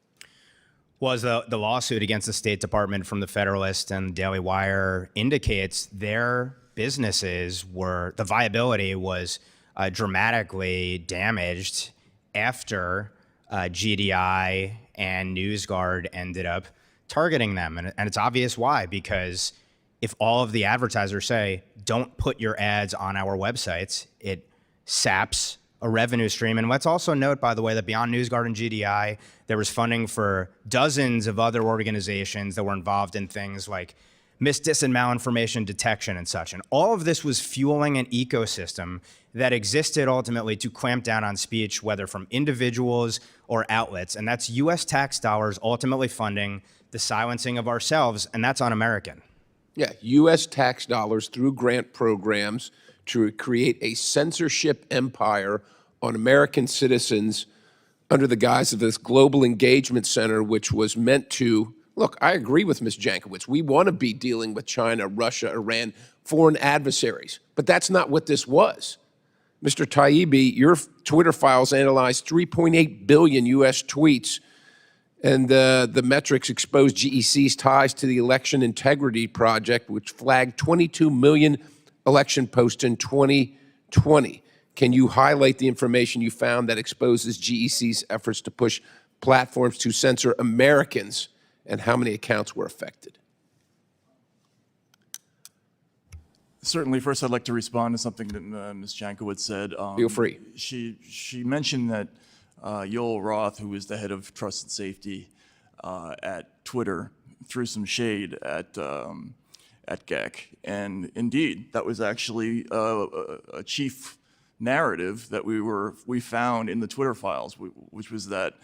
S7: Was the lawsuit against the State Department from the Federalist and Daily Wire indicates their businesses the viability was dramatically damaged after GDI and NewsGuard ended up targeting them. And it's obvious why, because if all of the advertisers say, don't put your ads on our websites, it saps a revenue stream. And let's also note, by the way, that beyond NewsGuard and GDI, there was funding for dozens of other organizations that were involved in things like misdis and malinformation detection and such. And all of this was fueling an ecosystem that existed ultimately to clamp down on speech, whether from individuals or outlets. And that's US tax dollars ultimately funding the silencing of ourselves, and that's un-American.
S8: Yeah, U.S. tax dollars through grant programs to create a censorship empire on American citizens under the guise of this global engagement center, which was meant to, look, I agree with Ms. Jankowicz. We want to be dealing with China, Russia, Iran, foreign adversaries, but that's not what this was. Mr. Taibbi, your Twitter files analyzed 3.8 billion U.S. tweets, and the metrics exposed GEC's ties to the Election Integrity Project, which flagged 22 million election posts in 2020. Can you highlight the information you found that exposes GEC's efforts to push platforms to censor Americans, and how many accounts were affected?
S5: Certainly, first I'd like to respond to something that Ms. Jankowicz said.
S8: Feel free.
S5: She mentioned that Yoel Roth, who is the head of Trust and Safety at Twitter, threw some shade at GEC. And indeed, that was actually a chief narrative that we found in the Twitter files, which was that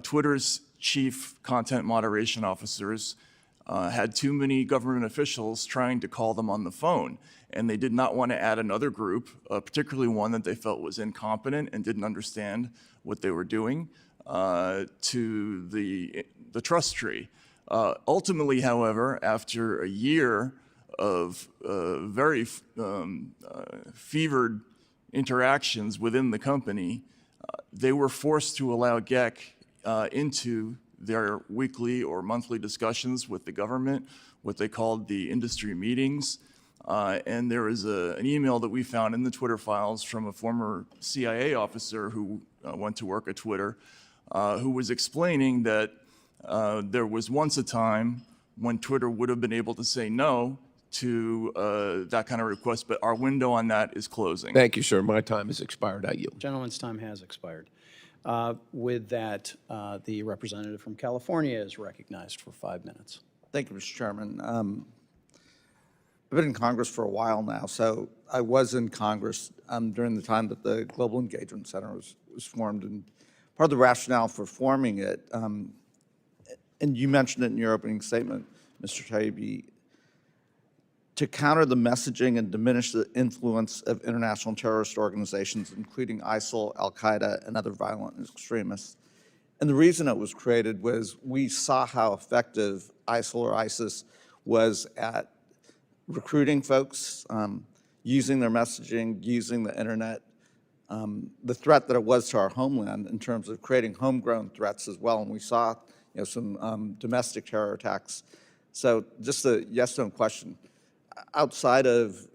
S5: Twitter's chief content moderation officers had too many government officials trying to call them on the phone, and they did not want to add another group, particularly one that they felt was incompetent and didn't understand what they were doing, to the trust tree. Ultimately, however, after a year of very fevered interactions within the company, they were forced to allow GEC into their weekly or monthly discussions with the government, what they called the industry meetings. And there is an email that we found in the Twitter files from a former CIA officer who went to work at Twitter, who was explaining that there was once a time when Twitter would have been able to say no to that kind of request, but our window on that is closing.
S8: Thank you, sir. My time has expired. I yield.
S1: Gentleman's time has expired. With that, the representative from California is recognized for 5 minutes.
S9: Thank you, Mr. Chairman. I've been in Congress for a while now, so I was in Congress during the time that the Global Engagement Center was formed, and part of the rationale for forming it, and you mentioned it in your opening statement, Mr. Taibbi, to counter the messaging and diminish the influence of international terrorist organizations, including ISIL, Al-Qaeda, and other violent extremists. And the reason it was created was we saw how effective ISIL or ISIS was at recruiting folks, using their messaging, using the internet, the threat that it was to our homeland in terms of creating homegrown threats as well. And we saw some domestic terror attacks. So just a yes/no question. Outside of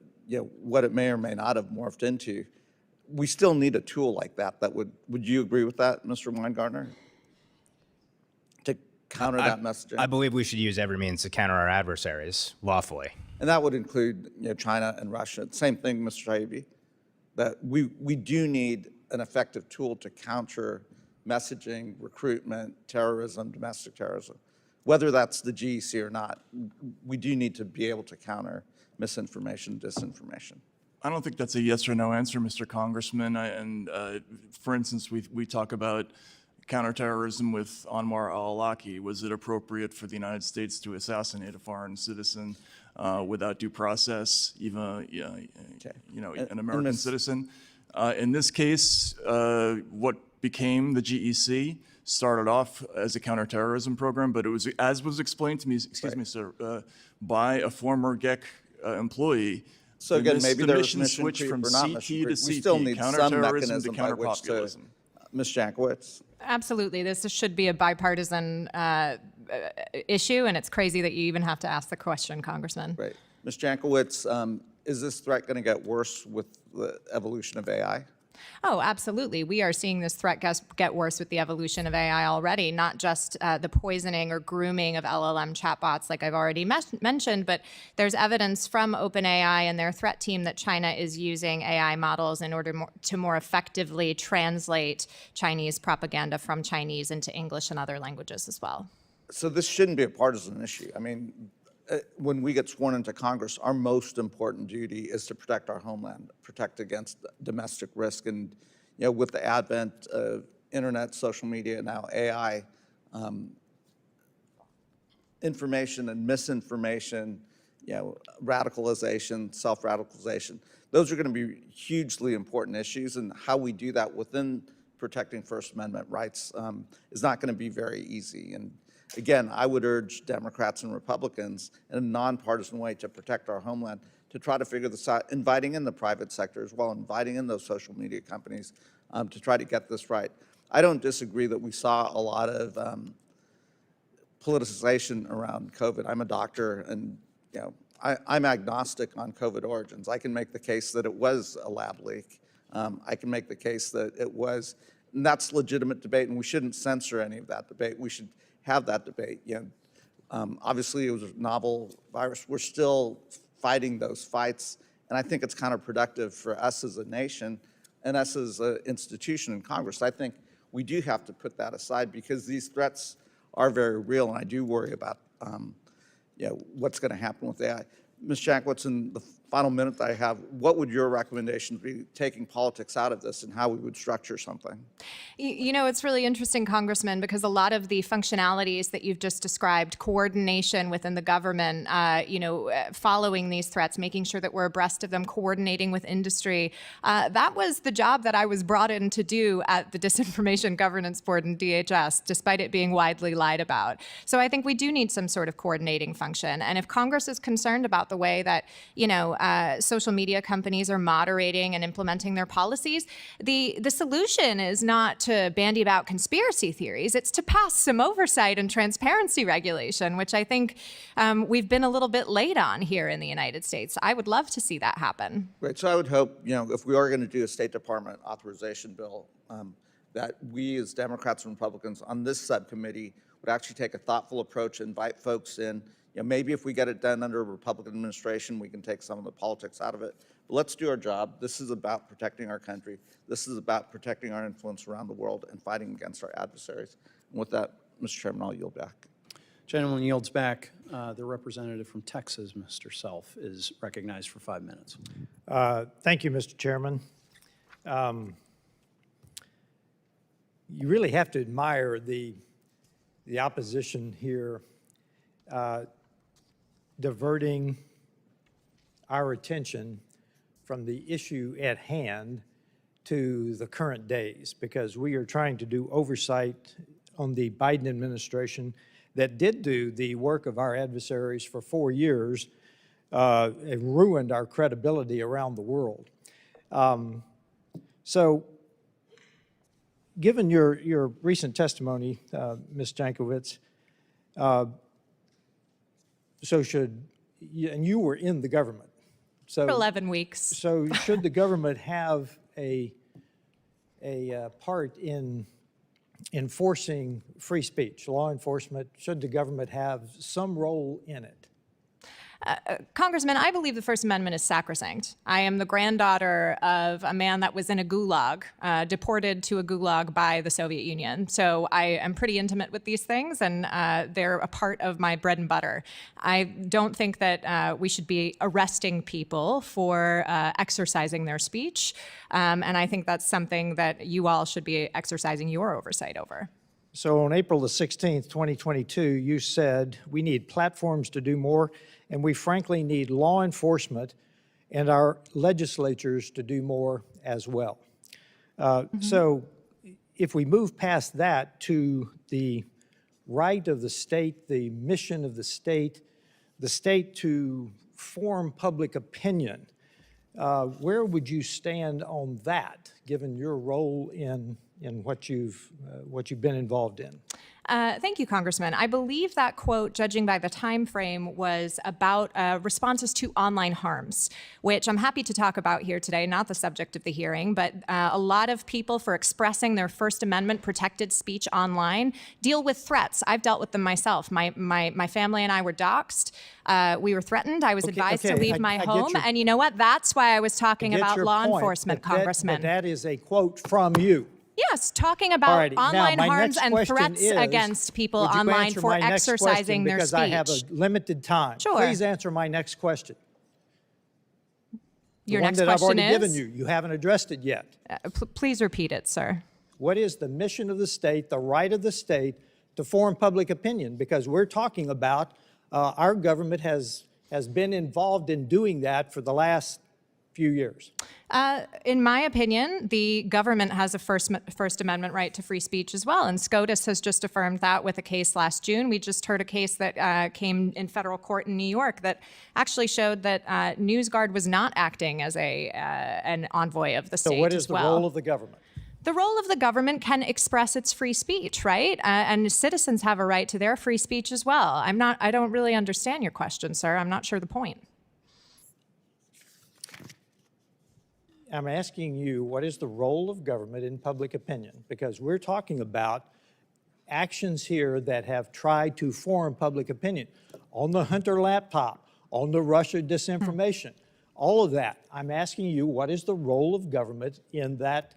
S9: what it may or may not have morphed into, we still need a tool like that. Would you agree with that, Mr. Weingarten? To counter that messaging?
S7: I believe we should use every means to counter our adversaries lawfully.
S9: And that would include China and Russia. Same thing, Mr. Taibbi, that we do need an effective tool to counter messaging, recruitment, terrorism, domestic terrorism. Whether that's the GEC or not, we do need to be able to counter misinformation, disinformation.
S5: I don't think that's a yes or no answer, Mr. Congressman. For instance, we talk about counterterrorism with Anwar al-Awlaki. Was it appropriate for the United States to assassinate a foreign citizen without due process, even an American citizen? In this case, what became the GEC started off as a counterterrorism program, but it was, as was explained to me, excuse me, sir, by a former GEC employee.
S9: So again, maybe there was
S5: mission
S9: mission
S5: switch
S9: creep
S5: from
S9: or not
S5: CT
S9: mission
S5: to
S9: creep.
S5: CT,
S9: We still need some
S5: counterterrorism to
S9: mechanism by which to,
S5: counterpopulism.
S9: Ms. Jankowicz.
S6: Absolutely. This should be a bipartisan issue, and it's crazy that you even have to ask the question, Congressman.
S9: Right. Ms. Jankowicz, is this threat going to get worse with the evolution of AI?
S6: Oh, absolutely. We are seeing this threat get worse with the evolution of AI already, not just the poisoning or grooming of LLM chatbots like I've already mentioned, but there's evidence from OpenAI and their threat team that China is using AI models in order to more effectively translate Chinese propaganda from Chinese into English and other languages as well.
S9: So this shouldn't be a partisan issue. I mean, when we get sworn into Congress, our most important duty is to protect our homeland, protect against domestic risk. And with the advent of internet, social media, now AI, information and misinformation, radicalization, self-radicalization, those are going to be hugely important issues. And how we do that within protecting First Amendment rights is not going to be very easy. And again, I would urge Democrats and Republicans in a nonpartisan way to protect our homeland, to try to figure this out, inviting in the private sector as well, inviting in those social media companies to try to get this right. I don't disagree that we saw a lot of politicization around COVID. I'm a doctor, and I'm agnostic on COVID origins. I can make the case that it was a lab leak. I can make the case that it was, and that's legitimate debate, and we shouldn't censor any of that debate. We should have that debate. Obviously, it was a novel virus. We're still fighting those fights, and I think it's counterproductive for us as a nation and us as an institution in Congress. I think we do have to put that aside because these threats are very real, and I do worry about what's going to happen with AI. Ms. Jankowicz, in the final minute that I have, what would your recommendations be, taking politics out of this and how we would structure something?
S6: You know, it's really interesting, Congressman, because a lot of the functionalities that you've just described, coordination within the government, following these threats, making sure that we're abreast of them, coordinating with industry, that was the job that I was brought in to do at the Disinformation Governance Board in DHS, despite it being widely lied about. So I think we do need some sort of coordinating function. And if Congress is concerned about the way that, social media companies are moderating and implementing their policies, the solution is not to bandy about conspiracy theories. It's to pass some oversight and transparency regulation, which I think we've been a little bit late on here in the United States. I would love to see that happen.
S9: Right, so I would hope, if we are going to do a State Department authorization bill, that we as Democrats and Republicans on this subcommittee would actually take a thoughtful approach, invite folks in. Maybe if we get it done under a Republican administration, we can take some of the politics out of it. But let's do our job. This is about protecting our country. This is about protecting our influence around the world and fighting against our adversaries. And with that, Mr. Chairman, I'll yield back.
S1: Gentleman yields back. The representative from Texas, Mr. Self, is recognized for 5 minutes.
S10: Thank you, Mr. Chairman. You really have to admire the opposition here diverting our attention from the issue at hand to the current days, because we are trying to do oversight on the Biden administration that did do the work of our adversaries for 4 years and ruined our credibility around the world. So given your recent testimony, Ms. Jankowicz, and you were in the government. So,
S6: For 11 weeks.
S10: So should the government have a part in enforcing free speech, law enforcement? Should the government have some role in it?
S6: Congressman, I believe the First Amendment is sacrosanct. I am the granddaughter of a man that was in a gulag, deported to a gulag by the Soviet Union. So I am pretty intimate with these things, and they're a part of my bread and butter. I don't think that we should be arresting people for exercising their speech, and I think that's something that you all should be exercising your oversight over.
S10: So on April the 16th, 2022, you said we need platforms to do more, and we frankly need law enforcement and our legislatures to do more as well. So if we move past that to the right of the state, the mission of the state to form public opinion, where would you stand on that, given your role in what you've been involved in?
S6: Thank you, Congressman. I believe that quote, judging by the time frame, was about responses to online harms, which I'm happy to talk about here today, not the subject of the hearing, but a lot of people, for expressing their First Amendment protected speech online, deal with threats. I've dealt with them myself. My family and I were doxxed. We were threatened. I was advised to leave my home. And you know what? That's why I was talking about law enforcement, Congressman.
S10: But that is a quote from you.
S6: Yes, talking about online harms and threats against people online for exercising their speech.
S10: Because I have a limited time.
S6: Sure.
S10: Please answer my next question.
S6: Your
S10: next
S6: question is?
S10: The one that I've already given you. You haven't addressed it yet.
S6: Please repeat it, sir.
S10: What is the mission of the state, the right of the state to form public opinion? Because we're talking about our government has been involved in doing that for the last few years.
S6: In my opinion, the government has a First Amendment right to free speech as well, and SCOTUS has just affirmed that with a case last June. We just heard a case that came in federal court in New York that actually showed that NewsGuard was not acting as an envoy of the state as well.
S10: So what is the role of the government?
S6: The role of the government can express its free speech, right? And citizens have a right to their free speech as well. I don't really understand your question, sir. I'm not sure the point.
S10: I'm asking you, what is the role of government in public opinion? Because we're talking about actions here that have tried to form public opinion on the Hunter laptop, on the Russia disinformation, all of that. I'm asking you, what is the role of government in that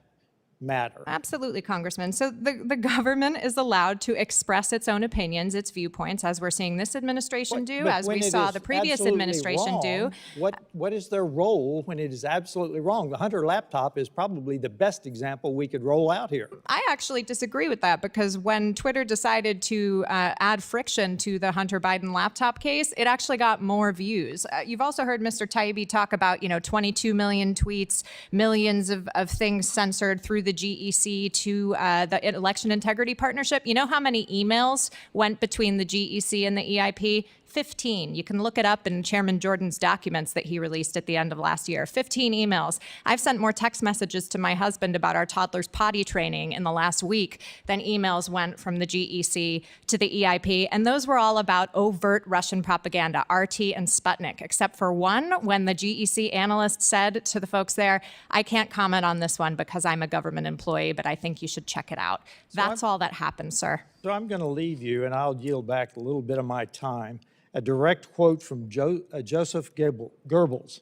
S10: matter.
S6: Absolutely, Congressman. So the government is allowed to express its own opinions, its viewpoints, as we're seeing this administration do,
S10: But
S6: as
S10: when
S6: we
S10: it
S6: saw
S10: is
S6: the previous
S10: absolutely
S6: administration do.
S10: wrong, what is their role when it is absolutely wrong? The Hunter laptop is probably the best example we could roll out here.
S6: I actually disagree with that, because when Twitter decided to add friction to the Hunter Biden laptop case, it actually got more views. You've also heard Mr. Taibbi talk about, 22 million tweets, millions of things censored through the GEC to the Election Integrity Partnership. You know how many emails went between the GEC and the EIP? 15. You can look it up in Chairman Jordan's documents that he released at the end of last year. 15 emails. I've sent more text messages to my husband about our toddler's potty training in the last week than emails went from the GEC to the EIP. And those were all about overt Russian propaganda, RT and Sputnik, except for one when the GEC analyst said to the folks there, I can't comment on this one because I'm a government employee, but I think you should check it out. That's all that happened, sir.
S10: So I'm going to leave you, and I'll yield back a little bit of my time. A direct quote from Joseph Goebbels.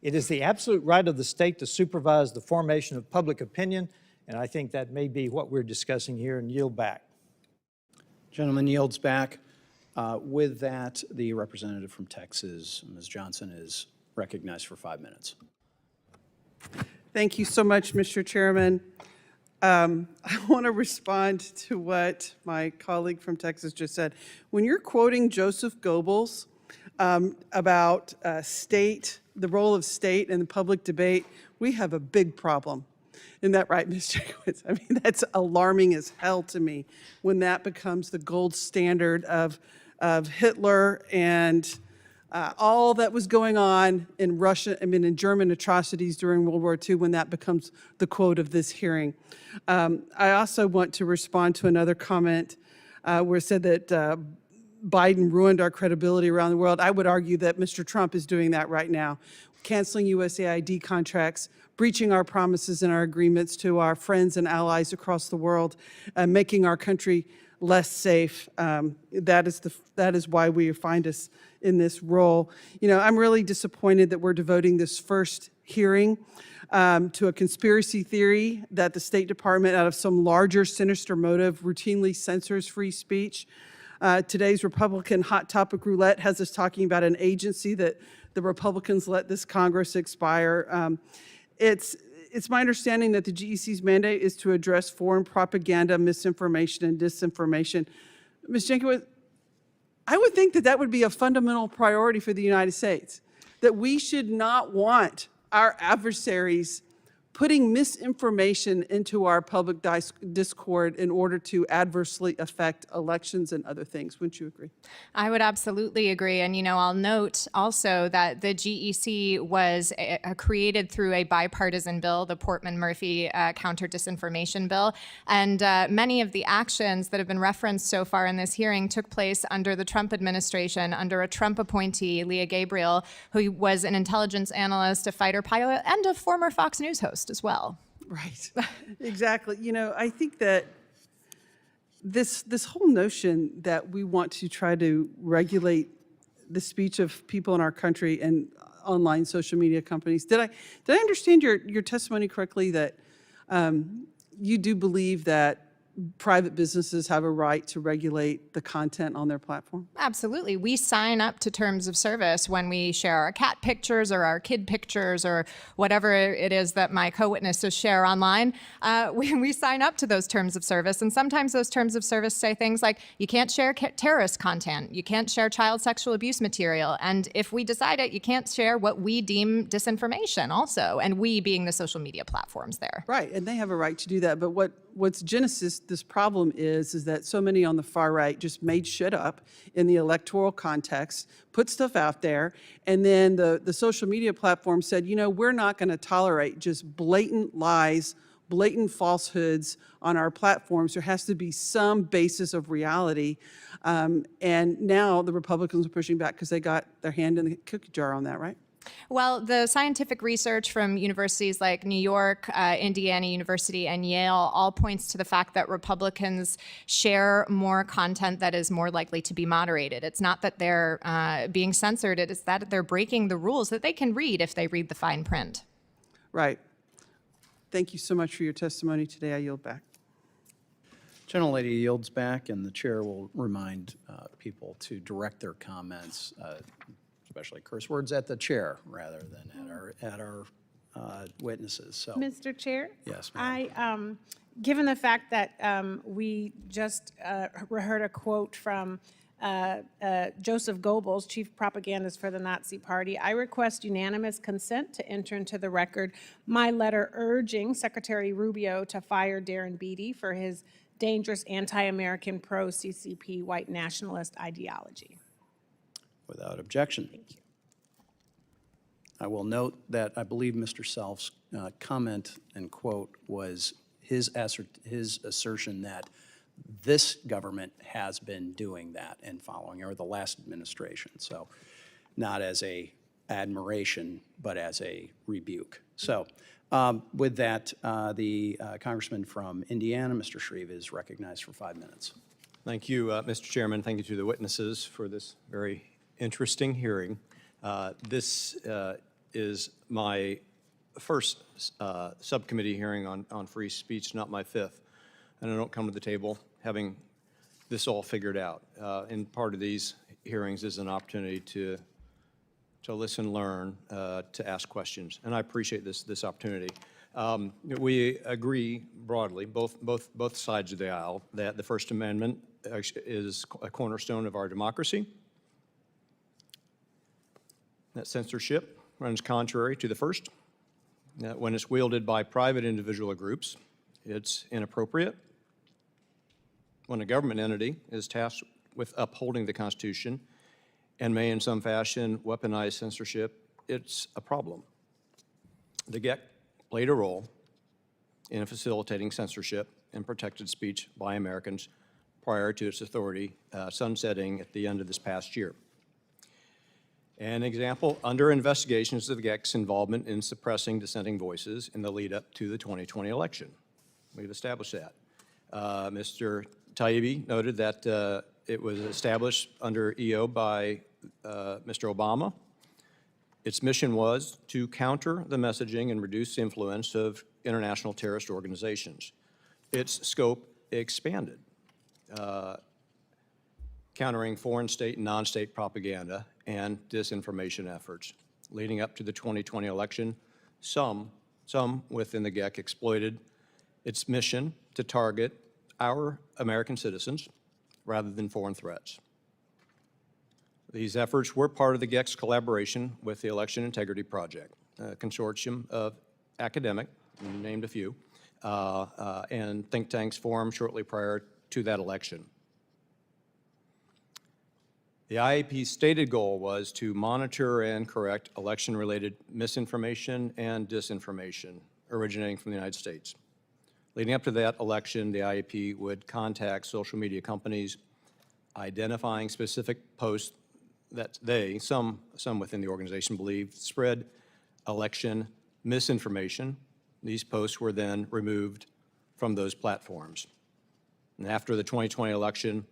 S10: It is the absolute right of the state to supervise the formation of public opinion, and I think that may be what we're discussing here, and yield back.
S1: Gentleman yields back. With that, the representative from Texas, Ms. Johnson, is recognized for 5 minutes.
S11: Thank you so much, Mr. Chairman. I want to respond to what my colleague from Texas just said. When you're quoting Joseph Goebbels about the role of state in the public debate, we have a big problem. Isn't that right, Ms. Jankowicz? I mean, that's alarming as hell to me when that becomes the gold standard of Hitler and all that was going on in in German atrocities during World War II, when that becomes the quote of this hearing. I also want to respond to another comment where it said that Biden ruined our credibility around the world. I would argue that Mr. Trump is doing that right now, canceling USAID contracts, breaching our promises and our agreements to our friends and allies across the world, making our country less safe. That is why we find us in this role. I'm really disappointed that we're devoting this first hearing to a conspiracy theory that the State Department, out of some larger sinister motive, routinely censors free speech. Today's Republican hot topic roulette has us talking about an agency that the Republicans let this Congress expire. It's my understanding that the GEC's mandate is to address foreign propaganda, misinformation, and disinformation. Ms. Jankowicz, I would think that that would be a fundamental priority for the United States, that we should not want our adversaries putting misinformation into our public discord in order to adversely affect elections and other things. Wouldn't you agree?
S6: I would absolutely agree. And, I'll note also that the GEC was created through a bipartisan bill, the Portman-Murphy counter-disinformation bill. And many of the actions that have been referenced so far in this hearing took place under the Trump administration, under a Trump appointee, Leah Gabriel, who was an intelligence analyst, a fighter pilot, and a former Fox News host as well.
S11: Right, exactly. I think that this whole notion that we want to try to regulate the speech of people in our country and online social media companies. Did I understand your testimony correctly that you do believe that private businesses have a right to regulate the content on their platform?
S6: Absolutely. We sign up to terms of service when we share our cat pictures or our kid pictures or whatever it is that my co-witnesses share online. We sign up to those terms of service, and sometimes those terms of service say things like, you can't share terrorist content, you can't share child sexual abuse material, and if we decide it, you can't share what we deem disinformation also, and we being the social media platforms there.
S11: Right, and they have a right to do that, but what's genesis this problem is that so many on the far right just made shit up in the electoral context, put stuff out there, and then the social media platform said, we're not going to tolerate just blatant lies, blatant falsehoods on our platforms. There has to be some basis of reality. And now the Republicans are pushing back because they got their hand in the cookie jar on that, right?
S6: Well, the scientific research from universities like New York, Indiana University, and Yale all points to the fact that Republicans share more content that is more likely to be moderated. It's not that they're being censored, it is that they're breaking the rules that they can read if they read the fine print.
S11: Right. Thank you so much for your testimony today. I yield back.
S1: Gentlelady yields back, and the chair will remind people to direct their comments, especially curse words, at the chair rather than at our witnesses. So,
S2: Mr. Chair?
S1: Yes, ma'am.
S2: Given the fact that we just heard a quote from Joseph Goebbels, chief propagandist for the Nazi Party, I request unanimous consent to enter into the record my letter urging Secretary Rubio to fire Darren Beattie for his dangerous anti-American pro-CCP white nationalist ideology.
S1: Without objection. Thank you. I will note that I believe Mr. Self's comment and quote was his assertion that this government has been doing that and following, or the last administration. So not as a admiration, but as a rebuke. So with that, the Congressman from Indiana, Mr. Shreve, is recognized for 5 minutes.
S12: Thank you, Mr. Chairman. Thank you to the witnesses for this very interesting hearing. This is my first subcommittee hearing on free speech, not my fifth. And I don't come to the table having this all figured out. And part of these hearings is an opportunity to listen, learn, to ask questions. And I appreciate this opportunity. We agree broadly, both sides of the aisle, that the First Amendment is a cornerstone of our democracy. That censorship runs contrary to the first. That when it's wielded by private individual groups, it's inappropriate. When a government entity is tasked with upholding the Constitution and may in some fashion weaponize censorship, it's a problem. The GEC played a role in facilitating censorship and protected speech by Americans prior to its authority sunsetting at the end of this past year. An example, under investigations of the GEC's involvement in suppressing dissenting voices in the lead up to the 2020 election. We've established that. Mr. Taibbi noted that it was established under EO by Mr. Obama. Its mission was to counter the messaging and reduce the influence of international terrorist organizations. Its scope expanded, countering foreign state and non-state propaganda and disinformation efforts. Leading up to the 2020 election, some within the GEC exploited its mission to target our American citizens rather than foreign threats. These efforts were part of the GEC's collaboration with the Election Integrity Project, a consortium of academic, named a few, and think tanks formed shortly prior to that election. The IAP's stated goal was to monitor and correct election-related misinformation and disinformation originating from the United States. Leading up to that election, the IAP would contact social media companies identifying specific posts that some within the organization believed spread election misinformation. These posts were then removed from those platforms. And after the 2020 election,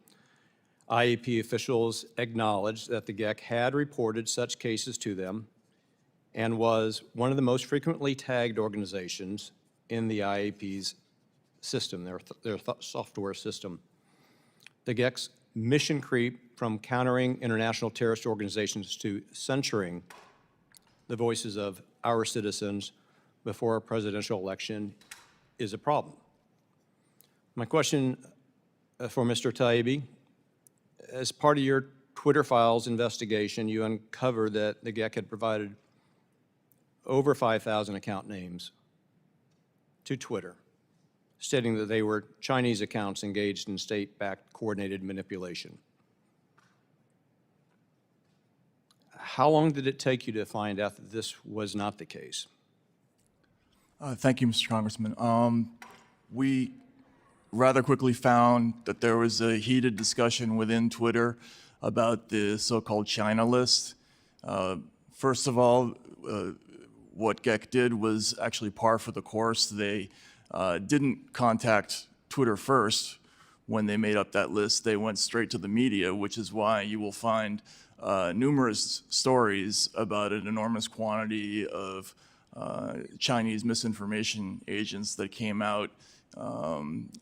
S12: IAP officials acknowledged that the GEC had reported such cases to them and was one of the most frequently tagged organizations in the IAP's system, their software system. The GEC's mission creep from countering international terrorist organizations to censoring the voices of our citizens before a presidential election is a problem. My question for Mr. Taibbi, as part of your Twitter files investigation, you uncovered that the GEC had provided over 5,000 account names to Twitter, stating that they were Chinese accounts engaged in state-backed coordinated manipulation. How long did it take you to find out that this was not the case?
S5: Thank you, Mr. Congressman. We rather quickly found that there was a heated discussion within Twitter about the so-called China list. First of all, what GEC did was actually par for the course. They didn't contact Twitter first when they made up that list. They went straight to the media, which is why you will find numerous stories about an enormous quantity of Chinese misinformation agents that came out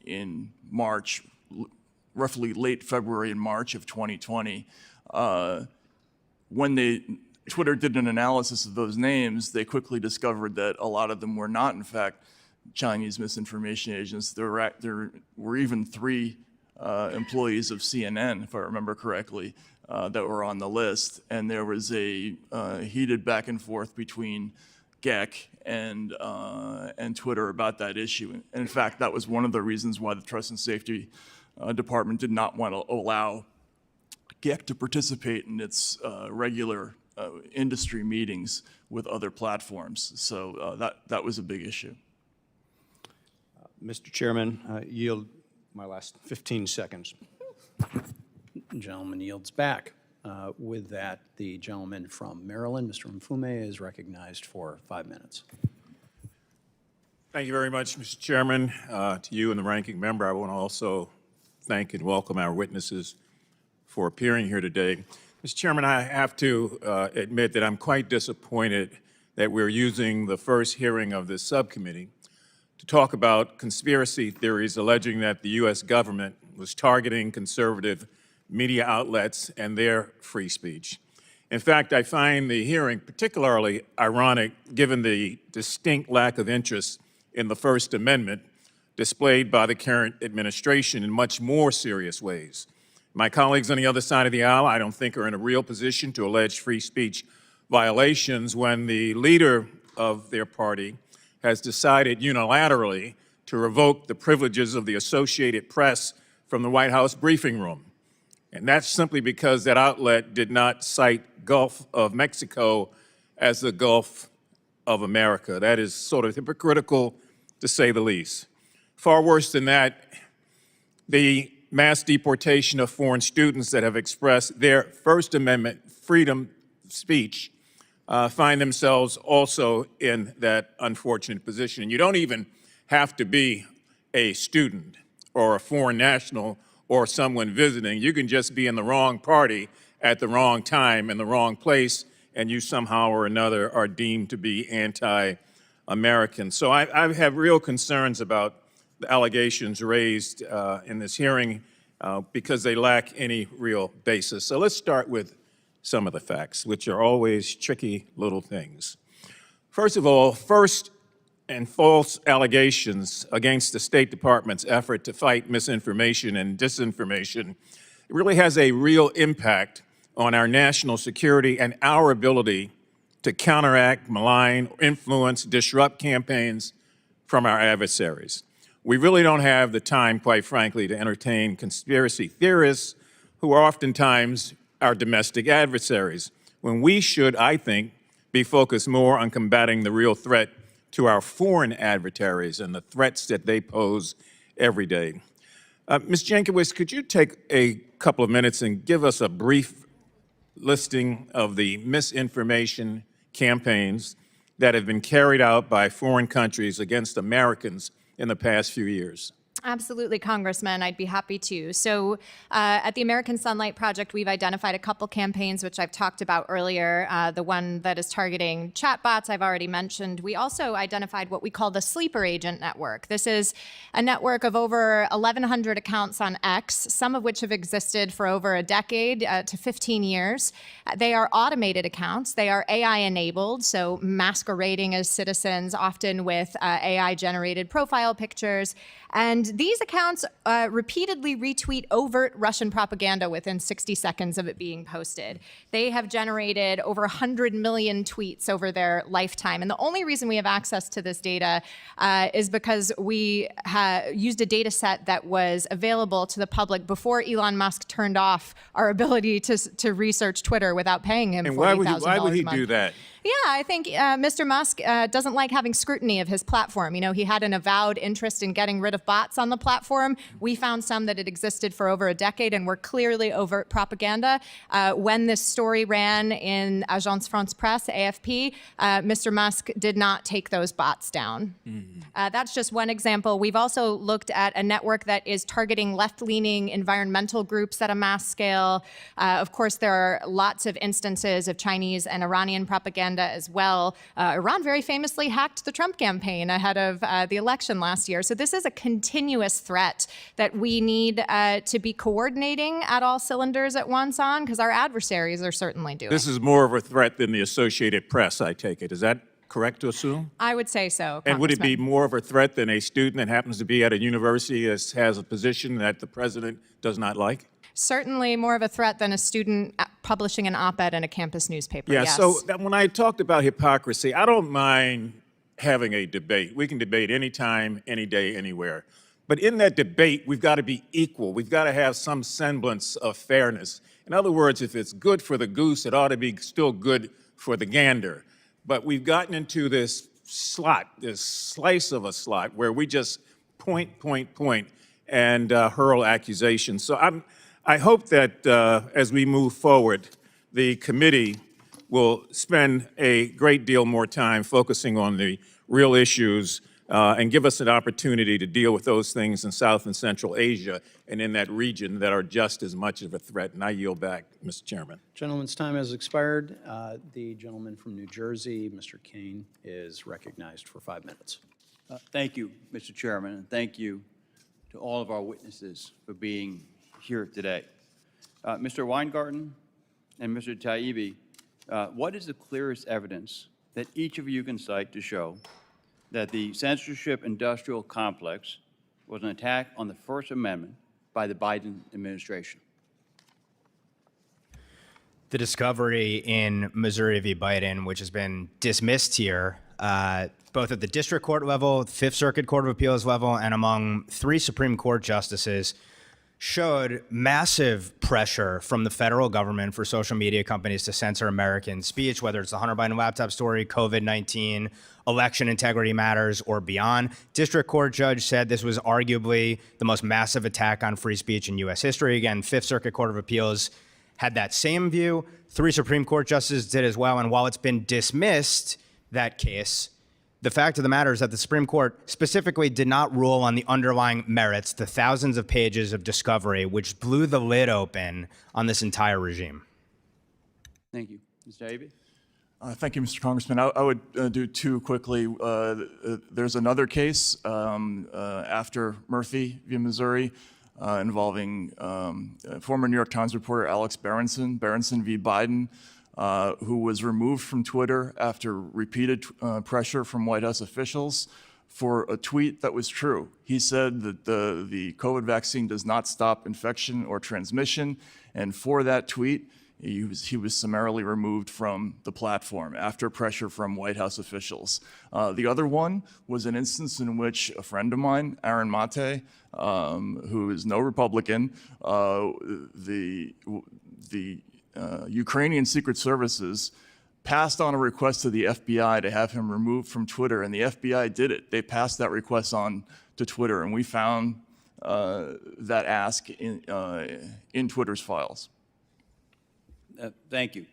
S5: in March, roughly late February and March of 2020. When Twitter did an analysis of those names, they quickly discovered that a lot of them were not, in fact, Chinese misinformation agents. There were even 3 employees of CNN, if I remember correctly, that were on the list. And there was a heated back and forth between GEC and Twitter about that issue. And in fact, that was one of the reasons why the Trust and Safety Department did not want to allow GEC to participate in its regular industry meetings with other platforms. So that was a big issue.
S12: Mr. Chairman, I yield my last 15 seconds.
S1: Gentleman yields back. With that, the gentleman from Maryland, Mr. Mfume, is recognized for 5 minutes.
S13: Thank you very much, Mr. Chairman. To you and the ranking member, I want to also thank and welcome our witnesses for appearing here today. Mr. Chairman, I have to admit that I'm quite disappointed that we're using the first hearing of this subcommittee to talk about conspiracy theories alleging that the U.S. government was targeting conservative media outlets and their free speech. In fact, I find the hearing particularly ironic given the distinct lack of interest in the First Amendment displayed by the current administration in much more serious ways. My colleagues on the other side of the aisle, I don't think, are in a real position to allege free speech violations when the leader of their party has decided unilaterally to revoke the privileges of the Associated Press from the White House briefing room. And that's simply because that outlet did not cite Gulf of Mexico as the Gulf of America. That is sort of hypocritical, to say the least. Far worse than that, the mass deportation of foreign students that have expressed their First Amendment freedom of speech find themselves also in that unfortunate position. And you don't even have to be a student or a foreign national or someone visiting. You can just be in the wrong party at the wrong time in the wrong place, and you somehow or another are deemed to be anti-American. So I have real concerns about the allegations raised in this hearing because they lack any real basis. So let's start with some of the facts, which are always tricky little things. First of all, first and false allegations against the State Department's effort to fight misinformation and disinformation really has a real impact on our national security and our ability to counteract, malign, influence, disrupt campaigns from our adversaries. We really don't have the time, quite frankly, to entertain conspiracy theorists who are oftentimes our domestic adversaries, when we should, I think, be focused more on combating the real threat to our foreign adversaries and the threats that they pose every day. Ms. Jankowicz, could you take a couple of minutes and give us a brief listing of the misinformation campaigns that have been carried out by foreign countries against Americans in the past few years?
S6: Absolutely, Congressman. I'd be happy to. So at the American Sunlight Project, we've identified a couple campaigns, which I've talked about earlier. The one that is targeting chatbots, I've already mentioned. We also identified what we call the Sleeper Agent Network. This is a network of over 1,100 accounts on X, some of which have existed for over a decade to 15 years. They are automated accounts. They are AI-enabled, so masquerading as citizens, often with AI-generated profile pictures. And these accounts repeatedly retweet overt Russian propaganda within 60 seconds of it being posted. They have generated over 100 million tweets over their lifetime. And the only reason we have access to this data is because we used a data set that was available to the public before Elon Musk turned off our ability to research Twitter without paying him $40,000 a month.
S13: Why would he do that?
S6: Yeah, I think Mr. Musk doesn't like having scrutiny of his platform. You know, he had an avowed interest in getting rid of bots on the platform. We found some that had existed for over a decade and were clearly overt propaganda. When this story ran in Agence France-Presse, AFP, Mr. Musk did not take those bots down. That's just one example. We've also looked at a network that is targeting left-leaning environmental groups at a mass scale. Of course, there are lots of instances of Chinese and Iranian propaganda propaganda as well. Iran very famously hacked the Trump campaign ahead of the election last year. So this is a continuous threat that we need to be coordinating at all cylinders at once on, because our adversaries are certainly doing.
S13: This is more of a threat than the Associated Press, I take it. Is that correct to assume?
S6: I would say so,
S13: And would it be
S6: Congressman.
S13: more of a threat than a student that happens to be at a university that has a position that the president does not like?
S6: Certainly more of a threat than a student publishing an op-ed in a campus newspaper,
S13: Yeah,
S6: yes.
S13: so when I talked about hypocrisy, I don't mind having a debate. We can debate anytime, any day, anywhere. But in that debate, we've got to be equal. We've got to have some semblance of fairness. In other words, if it's good for the goose, it ought to be still good for the gander. But we've gotten into this slot, this slice of a slot, where we just point, and hurl accusations. So I hope that as we move forward, the committee will spend a great deal more time focusing on the real issues and give us an opportunity to deal with those things in South and Central Asia and in that region that are just as much of a threat. And I yield back, Mr. Chairman.
S1: Gentleman's time has expired. The gentleman from New Jersey, Mr. Kane, is recognized for 5 minutes.
S14: Thank you, Mr. Chairman, and thank you to all of our witnesses for being here today. Mr. Weingarten and Mr. Taibbi, what is the clearest evidence that each of you can cite to show that the censorship-industrial complex was an attack on the First Amendment by the Biden administration?
S7: The discovery in Missouri v. Biden, which has been dismissed here, both at the district court level, Fifth Circuit Court of Appeals level, and among 3 Supreme Court justices, showed massive pressure from the federal government for social media companies to censor American speech, whether it's the Hunter Biden laptop story, COVID-19, election integrity matters, or beyond. District court judge said this was arguably the most massive attack on free speech in U.S. history. Again, Fifth Circuit Court of Appeals had that same view. 3 Supreme Court justices did as well. And while it's been dismissed, that case, the fact of the matter is that the Supreme Court specifically did not rule on the underlying merits, the thousands of pages of discovery, which blew the lid open on this entire regime.
S14: Thank you. Mr. Taibbi?
S5: Thank you, Mr. Congressman. I would do 2 quickly. There's another case after Murphy v. Missouri involving former New York Times reporter Alex Berenson v. Biden, who was removed from Twitter after repeated pressure from White House officials for a tweet that was true. He said that the COVID vaccine does not stop infection or transmission, and for that tweet, he was summarily removed from the platform after pressure from White House officials. The other one was an instance in which a friend of mine, Aaron Mate, who is no Republican, the Ukrainian Secret Services passed on a request to the FBI to have him removed from Twitter, and the FBI did it. They passed that request on to Twitter, and we found that ask in Twitter's files.
S14: Thank you.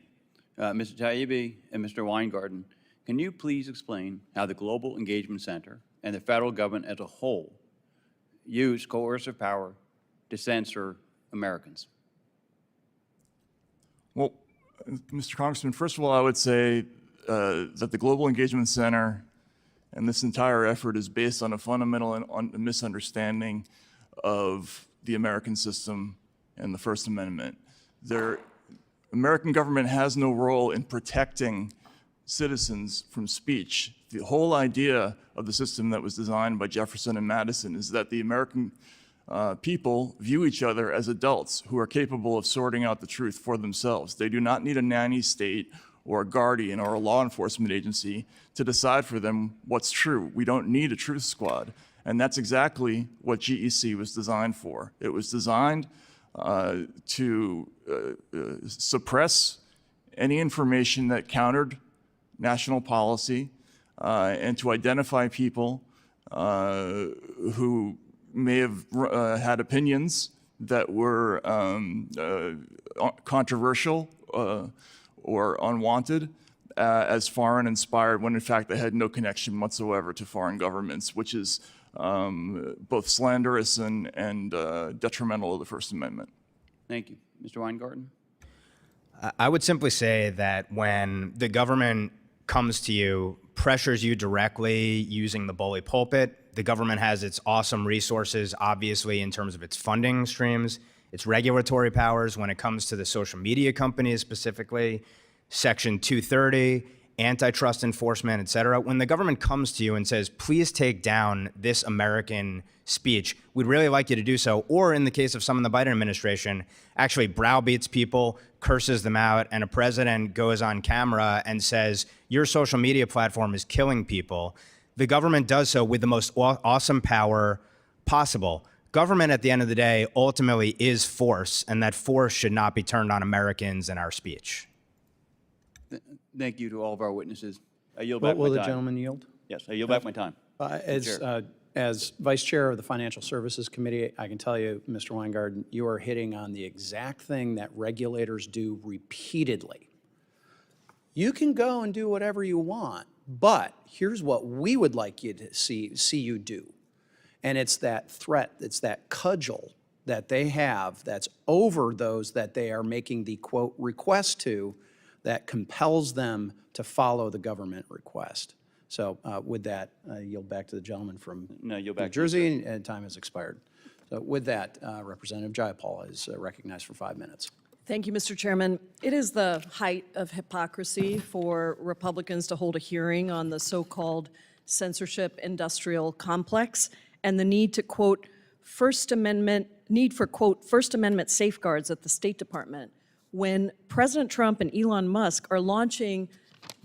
S14: Mr. Taibbi and Mr. Weingarten, can you please explain how the Global Engagement Center and the federal government as a whole use coercive power to censor Americans?
S5: Well, Mr. Congressman, first of all, I would say that the Global Engagement Center and this entire effort is based on a fundamental misunderstanding of the American system and the First Amendment. The American government has no role in protecting citizens from speech. The whole idea of the system that was designed by Jefferson and Madison is that the American people view each other as adults who are capable of sorting out the truth for themselves. They do not need a nanny state or a guardian or a law enforcement agency to decide for them what's true. We don't need a truth squad. And that's exactly what GEC was designed for. It was designed to suppress any information that countered national policy and to identify people who may have had opinions that were controversial or unwanted as foreign inspired, when in fact they had no connection whatsoever to foreign governments, which is both slanderous and detrimental to the First Amendment.
S14: Thank you. Mr. Weingarten?
S7: I would simply say that when the government comes to you, pressures you directly using the bully pulpit. The government has its awesome resources, obviously, in terms of its funding streams, its regulatory powers when it comes to the social media companies specifically, Section 230, antitrust enforcement, et cetera. When the government comes to you and says, please take down this American speech, we'd really like you to do so. Or in the case of some in the Biden administration, actually browbeats people, curses them out, and a president goes on camera and says, your social media platform is killing people. The government does so with the most awesome power possible. Government, at the end of the day, ultimately is force, and that force should not be turned on Americans and our speech.
S14: Thank you to all of our witnesses. I yield back my
S1: Will
S14: time.
S1: the gentleman yield?
S14: Yes, I yield back my time.
S1: As Vice Chair of the Financial Services Committee, I can tell you, Mr. Weingarten, you are hitting on the exact thing that regulators do repeatedly. You can go and do whatever you want, but here's what we would like you to see you do. And it's that threat, it's that cudgel that they have that's over those that they are making the, quote, request to, that compels them to follow the government request. So with that, I yield back to the gentleman from
S14: yield
S1: New
S14: back to you,
S1: Jersey, and time has expired. So with that, Representative Jayapal is recognized for 5 minutes.
S15: Thank you, Mr. Chairman. It is the height of hypocrisy for Republicans to hold a hearing on the so-called censorship-industrial complex and the need to, quote, First Amendment safeguards at the State Department when President Trump and Elon Musk are launching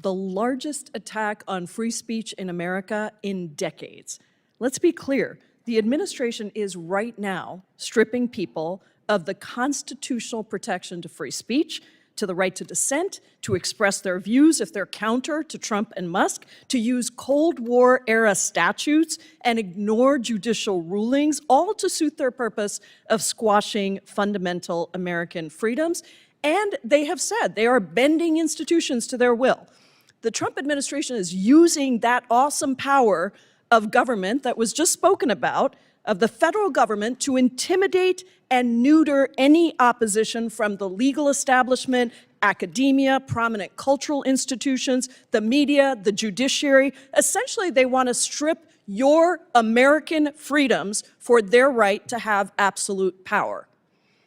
S15: the largest attack on free speech in America in decades. Let's be clear, the administration is right now stripping people of the constitutional protection to free speech, to the right to dissent, to express their views if they're counter to Trump and Musk, to use Cold War era statutes and ignore judicial rulings, all to suit their purpose of squashing fundamental American freedoms. And they have said they are bending institutions to their will. The Trump administration is using that awesome power of government that was just spoken about, of the federal government, to intimidate and neuter any opposition from the legal establishment, academia, prominent cultural institutions, the media, the judiciary. Essentially, they want to strip your American freedoms for their right to have absolute power.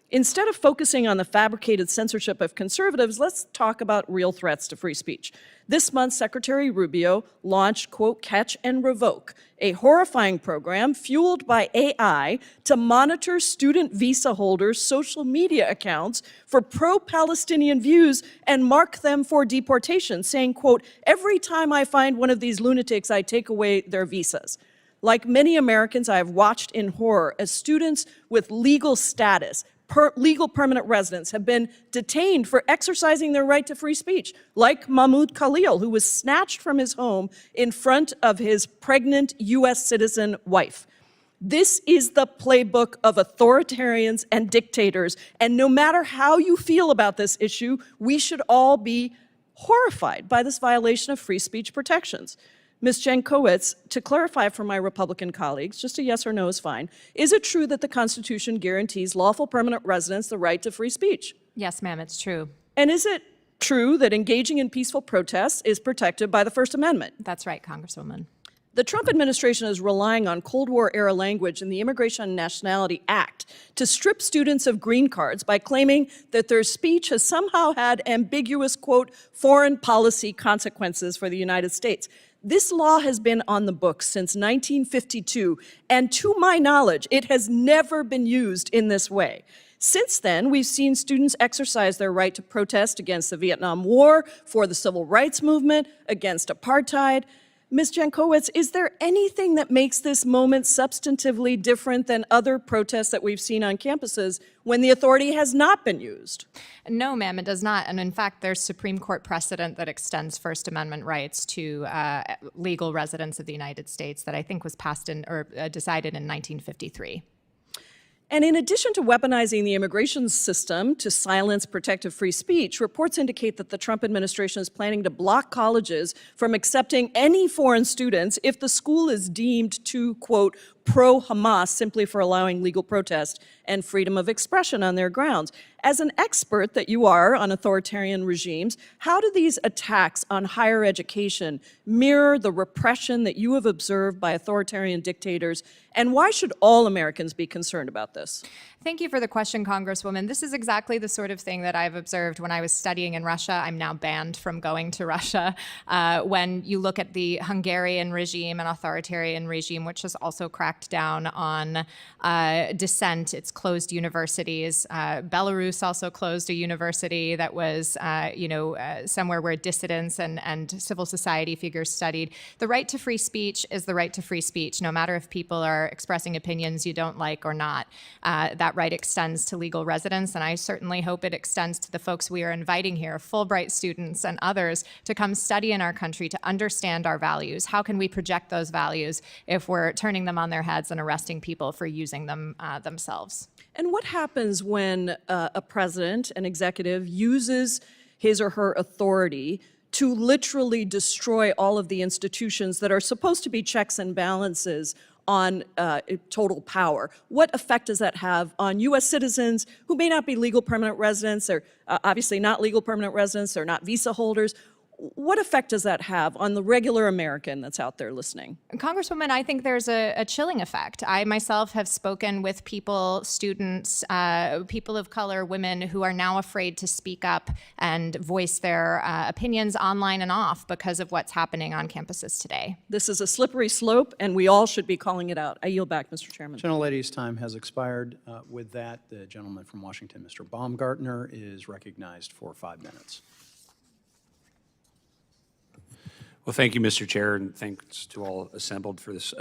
S15: Instead of focusing on the fabricated censorship of conservatives, let's talk about real threats to free speech. This month, Secretary Rubio launched, quote, Catch and Revoke, a horrifying program fueled by AI to monitor student visa holders' social media accounts for pro-Palestinian views and mark them for deportation, saying, quote, every time I find one of these lunatics, I take away their visas. Like many Americans, I have watched in horror as students with legal status, legal permanent residents, have been detained for exercising their right to free speech, like Mahmoud Khalil, who was snatched from his home in front of his pregnant U.S. citizen wife. This is the playbook of authoritarians and dictators, and no matter how you feel about this issue, we should all be horrified by this violation of free speech protections. Ms. Jankowicz, to clarify for my Republican colleagues, just a yes or no is fine, is it true that the Constitution guarantees lawful permanent residents the right to free speech?
S6: Yes, ma'am, it's true.
S15: And is it true that engaging in peaceful protests is protected by the First Amendment?
S6: That's right, Congresswoman.
S15: The Trump administration is relying on Cold War-era language in the Immigration and Nationality Act to strip students of green cards by claiming that their speech has somehow had ambiguous, quote, foreign policy consequences for the United States. This law has been on the books since 1952, and to my knowledge, it has never been used in this way. Since then, we've seen students exercise their right to protest against the Vietnam War, for the civil rights movement, against apartheid. Ms. Jankowicz, is there anything that makes this moment substantively different than other protests that we've seen on campuses when the authority has not been used?
S6: No, ma'am, it does not. And in fact, there's Supreme Court precedent that extends First Amendment rights to legal residents of the United States that I think was passed in or decided in 1953.
S15: And in addition to weaponizing the immigration system to silence protective free speech, reports indicate that the Trump administration is planning to block colleges from accepting any foreign students if the school is deemed to, quote, pro-Hamas simply for allowing legal protest and freedom of expression on their grounds. As an expert that you are on authoritarian regimes, how do these attacks on higher education mirror the repression that you have observed by authoritarian dictators, and why should all Americans be concerned about this?
S6: Thank you for the question, Congresswoman. This is exactly the sort of thing that I've observed when I was studying in Russia. I'm now banned from going to Russia. When you look at the Hungarian regime, an authoritarian regime, which has also cracked down on dissent, it's closed universities. Belarus also closed a university that was, somewhere where dissidents and civil society figures studied. The right to free speech is the right to free speech, no matter if people are expressing opinions you don't like or not. That right extends to legal residents, and I certainly hope it extends to the folks we are inviting here, Fulbright students and others, to come study in our country, to understand our values. How can we project those values if we're turning them on their heads and arresting people for using them themselves?
S15: And what happens when a president, an executive, uses his or her authority to literally destroy all of the institutions that are supposed to be checks and balances on total power? What effect does that have on U.S. citizens who may not be legal permanent residents, or obviously not legal permanent residents, or not visa holders? What effect does that have on the regular American that's out there listening?
S6: Congresswoman, I think there's a chilling effect. I myself have spoken with people, students, people of color, women who are now afraid to speak up and voice their opinions online and off because of what's happening on campuses today.
S15: This is a slippery slope, and we all should be calling it out. I yield back, Mr. Chairman.
S1: Gentlelady's time has expired. With that, the gentleman from Washington, Mr. Baumgartner, is recognized for 5 minutes.
S16: Well, thank you, Mr. Chair, and thanks to all assembled for this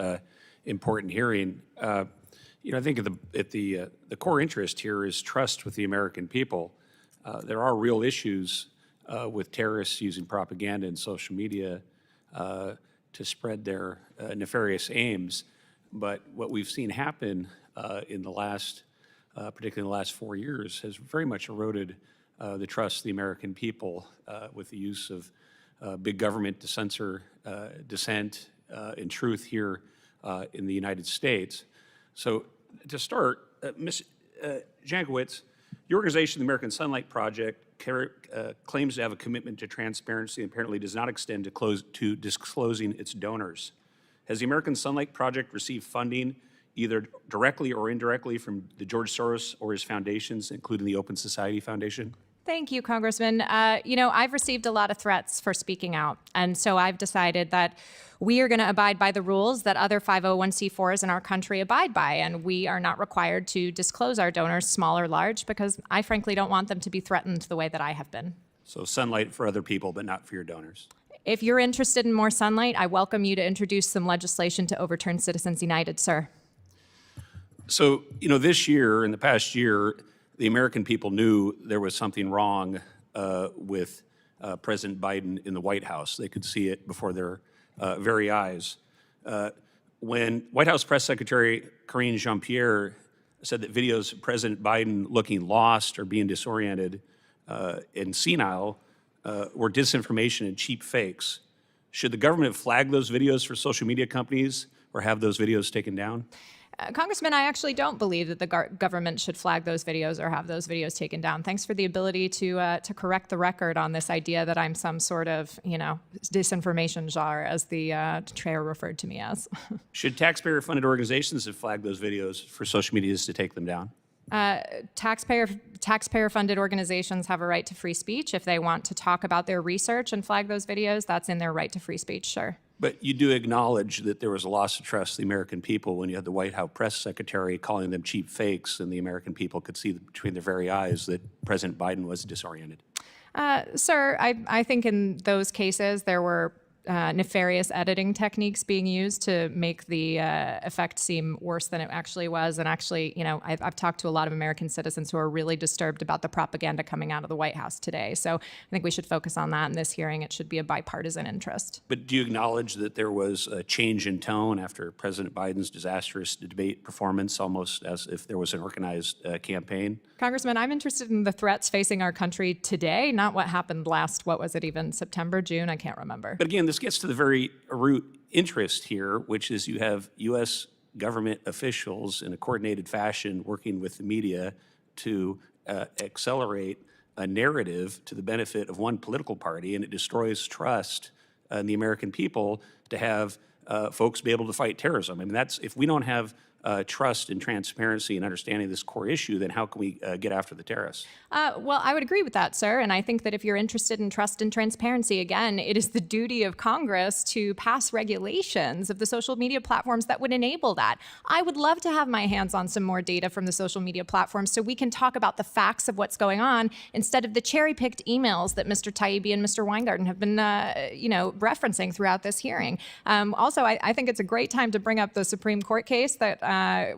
S16: important hearing. I think at the core interest here is trust with the American people. There are real issues with terrorists using propaganda and social media to spread their nefarious aims. But what we've seen happen in the last, particularly in the last 4 years, has very much eroded the trust of the American people with the use of big government to censor dissent and truth here in the United States. So to start, Ms. Jankowicz, your organization, the American Sunlight Project, claims to have a commitment to transparency and apparently does not extend to disclosing its donors. Has the American Sunlight Project received funding either directly or indirectly from the George Soros or his foundations, including the Open Society Foundation?
S6: Thank you, Congressman. I've received a lot of threats for speaking out, and so I've decided that we are going to abide by the rules that other 501c4s in our country abide by, and we are not required to disclose our donors, small or large, because I frankly don't want them to be threatened the way that I have been.
S16: So sunlight for other people, but not for your donors.
S6: If you're interested in more sunlight, I welcome you to introduce some legislation to overturn Citizens United, sir.
S16: So, this year, in the past year, the American people knew there was something wrong with President Biden in the White House. They could see it before their very eyes. When White House Press Secretary Karine Jean-Pierre said that videos of President Biden looking lost or being disoriented and senile were disinformation and cheap fakes, should the government flag those videos for social media companies or have those videos taken down?
S6: Congressman, I actually don't believe that the government should flag those videos or have those videos taken down. Thanks for the ability to correct the record on this idea that I'm some sort of, disinformation czar, as the chair referred to me as.
S16: Should taxpayer-funded organizations have flagged those videos for social medias to take them down?
S6: Taxpayer-funded organizations have a right to free speech. If they want to talk about their research and flag those videos, that's in their right to free speech, sure.
S16: But you do acknowledge that there was a loss of trust of the American people when you had the White House press secretary calling them cheap fakes, and the American people could see between their very eyes that President Biden was disoriented.
S6: Sir, I think in those cases there were nefarious editing techniques being used to make the effect seem worse than it actually was. And actually, I've talked to a lot of American citizens who are really disturbed about the propaganda coming out of the White House today. So I think we should focus on that in this hearing. It should be a bipartisan interest.
S16: But do you acknowledge that there was a change in tone after President Biden's disastrous debate performance, almost as if there was an organized campaign?
S6: Congressman, I'm interested in the threats facing our country today, not what happened last, what was it even, September, June? I can't remember.
S16: But again, this gets to the very root interest here, which is you have U.S. government officials in a coordinated fashion working with the media to accelerate a narrative to the benefit of one political party, and it destroys trust in the American people to have folks be able to fight terrorism. I mean, that's, if we don't have trust and transparency and understanding of this core issue, then how can we get after the terrorists?
S6: Well, I would agree with that, sir. And I think that if you're interested in trust and transparency, again, it is the duty of Congress to pass regulations of the social media platforms that would enable that. I would love to have my hands on some more data from the social media platforms so we can talk about the facts of what's going on instead of the cherry-picked emails that Mr. Taibbi and Mr. Weingarten have been, referencing throughout this hearing. Also, I think it's a great time to bring up the Supreme Court case that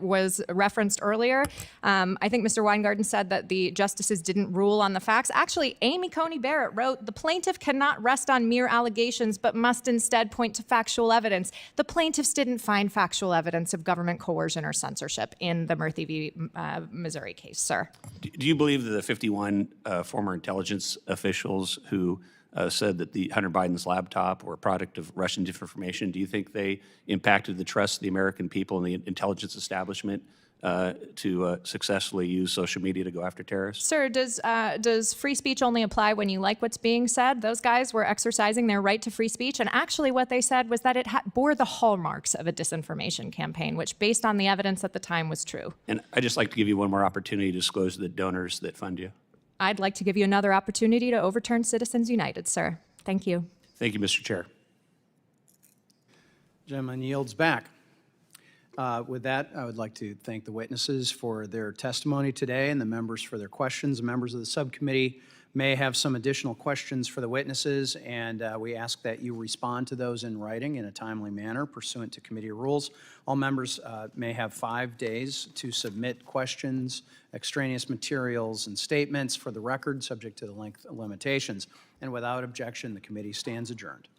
S6: was referenced earlier. I think Mr. Weingarten said that the justices didn't rule on the facts. Actually, Amy Coney Barrett wrote, "The plaintiff cannot rest on mere allegations, but must instead point to factual evidence." The plaintiffs didn't find factual evidence of government coercion or censorship in the Murphy v. Missouri case, sir.
S16: Do you believe that the 51 former intelligence officials who said that the Hunter Biden's laptop were a product of Russian disinformation, do you think they impacted the trust of the American people and the intelligence establishment to successfully use social media to go after terrorists?
S6: Sir, does free speech only apply when you like what's being said? Those guys were exercising their right to free speech, and actually what they said was that it bore the hallmarks of a disinformation campaign, which based on the evidence at the time was true.
S16: And I'd just like to give you one more opportunity to disclose the donors that fund you.
S6: I'd like to give you another opportunity to overturn Citizens United, sir. Thank you.
S16: Thank you, Mr. Chair.
S1: Gentleman yields back. With that, I would like to thank the witnesses for their testimony today and the members for their questions. Members of the subcommittee may have some additional questions for the witnesses, and we ask that you respond to those in writing in a timely manner pursuant to committee rules. All members may have 5 days to submit questions, extraneous materials, and statements for the record, subject to the length limitations. And without objection, the committee stands adjourned.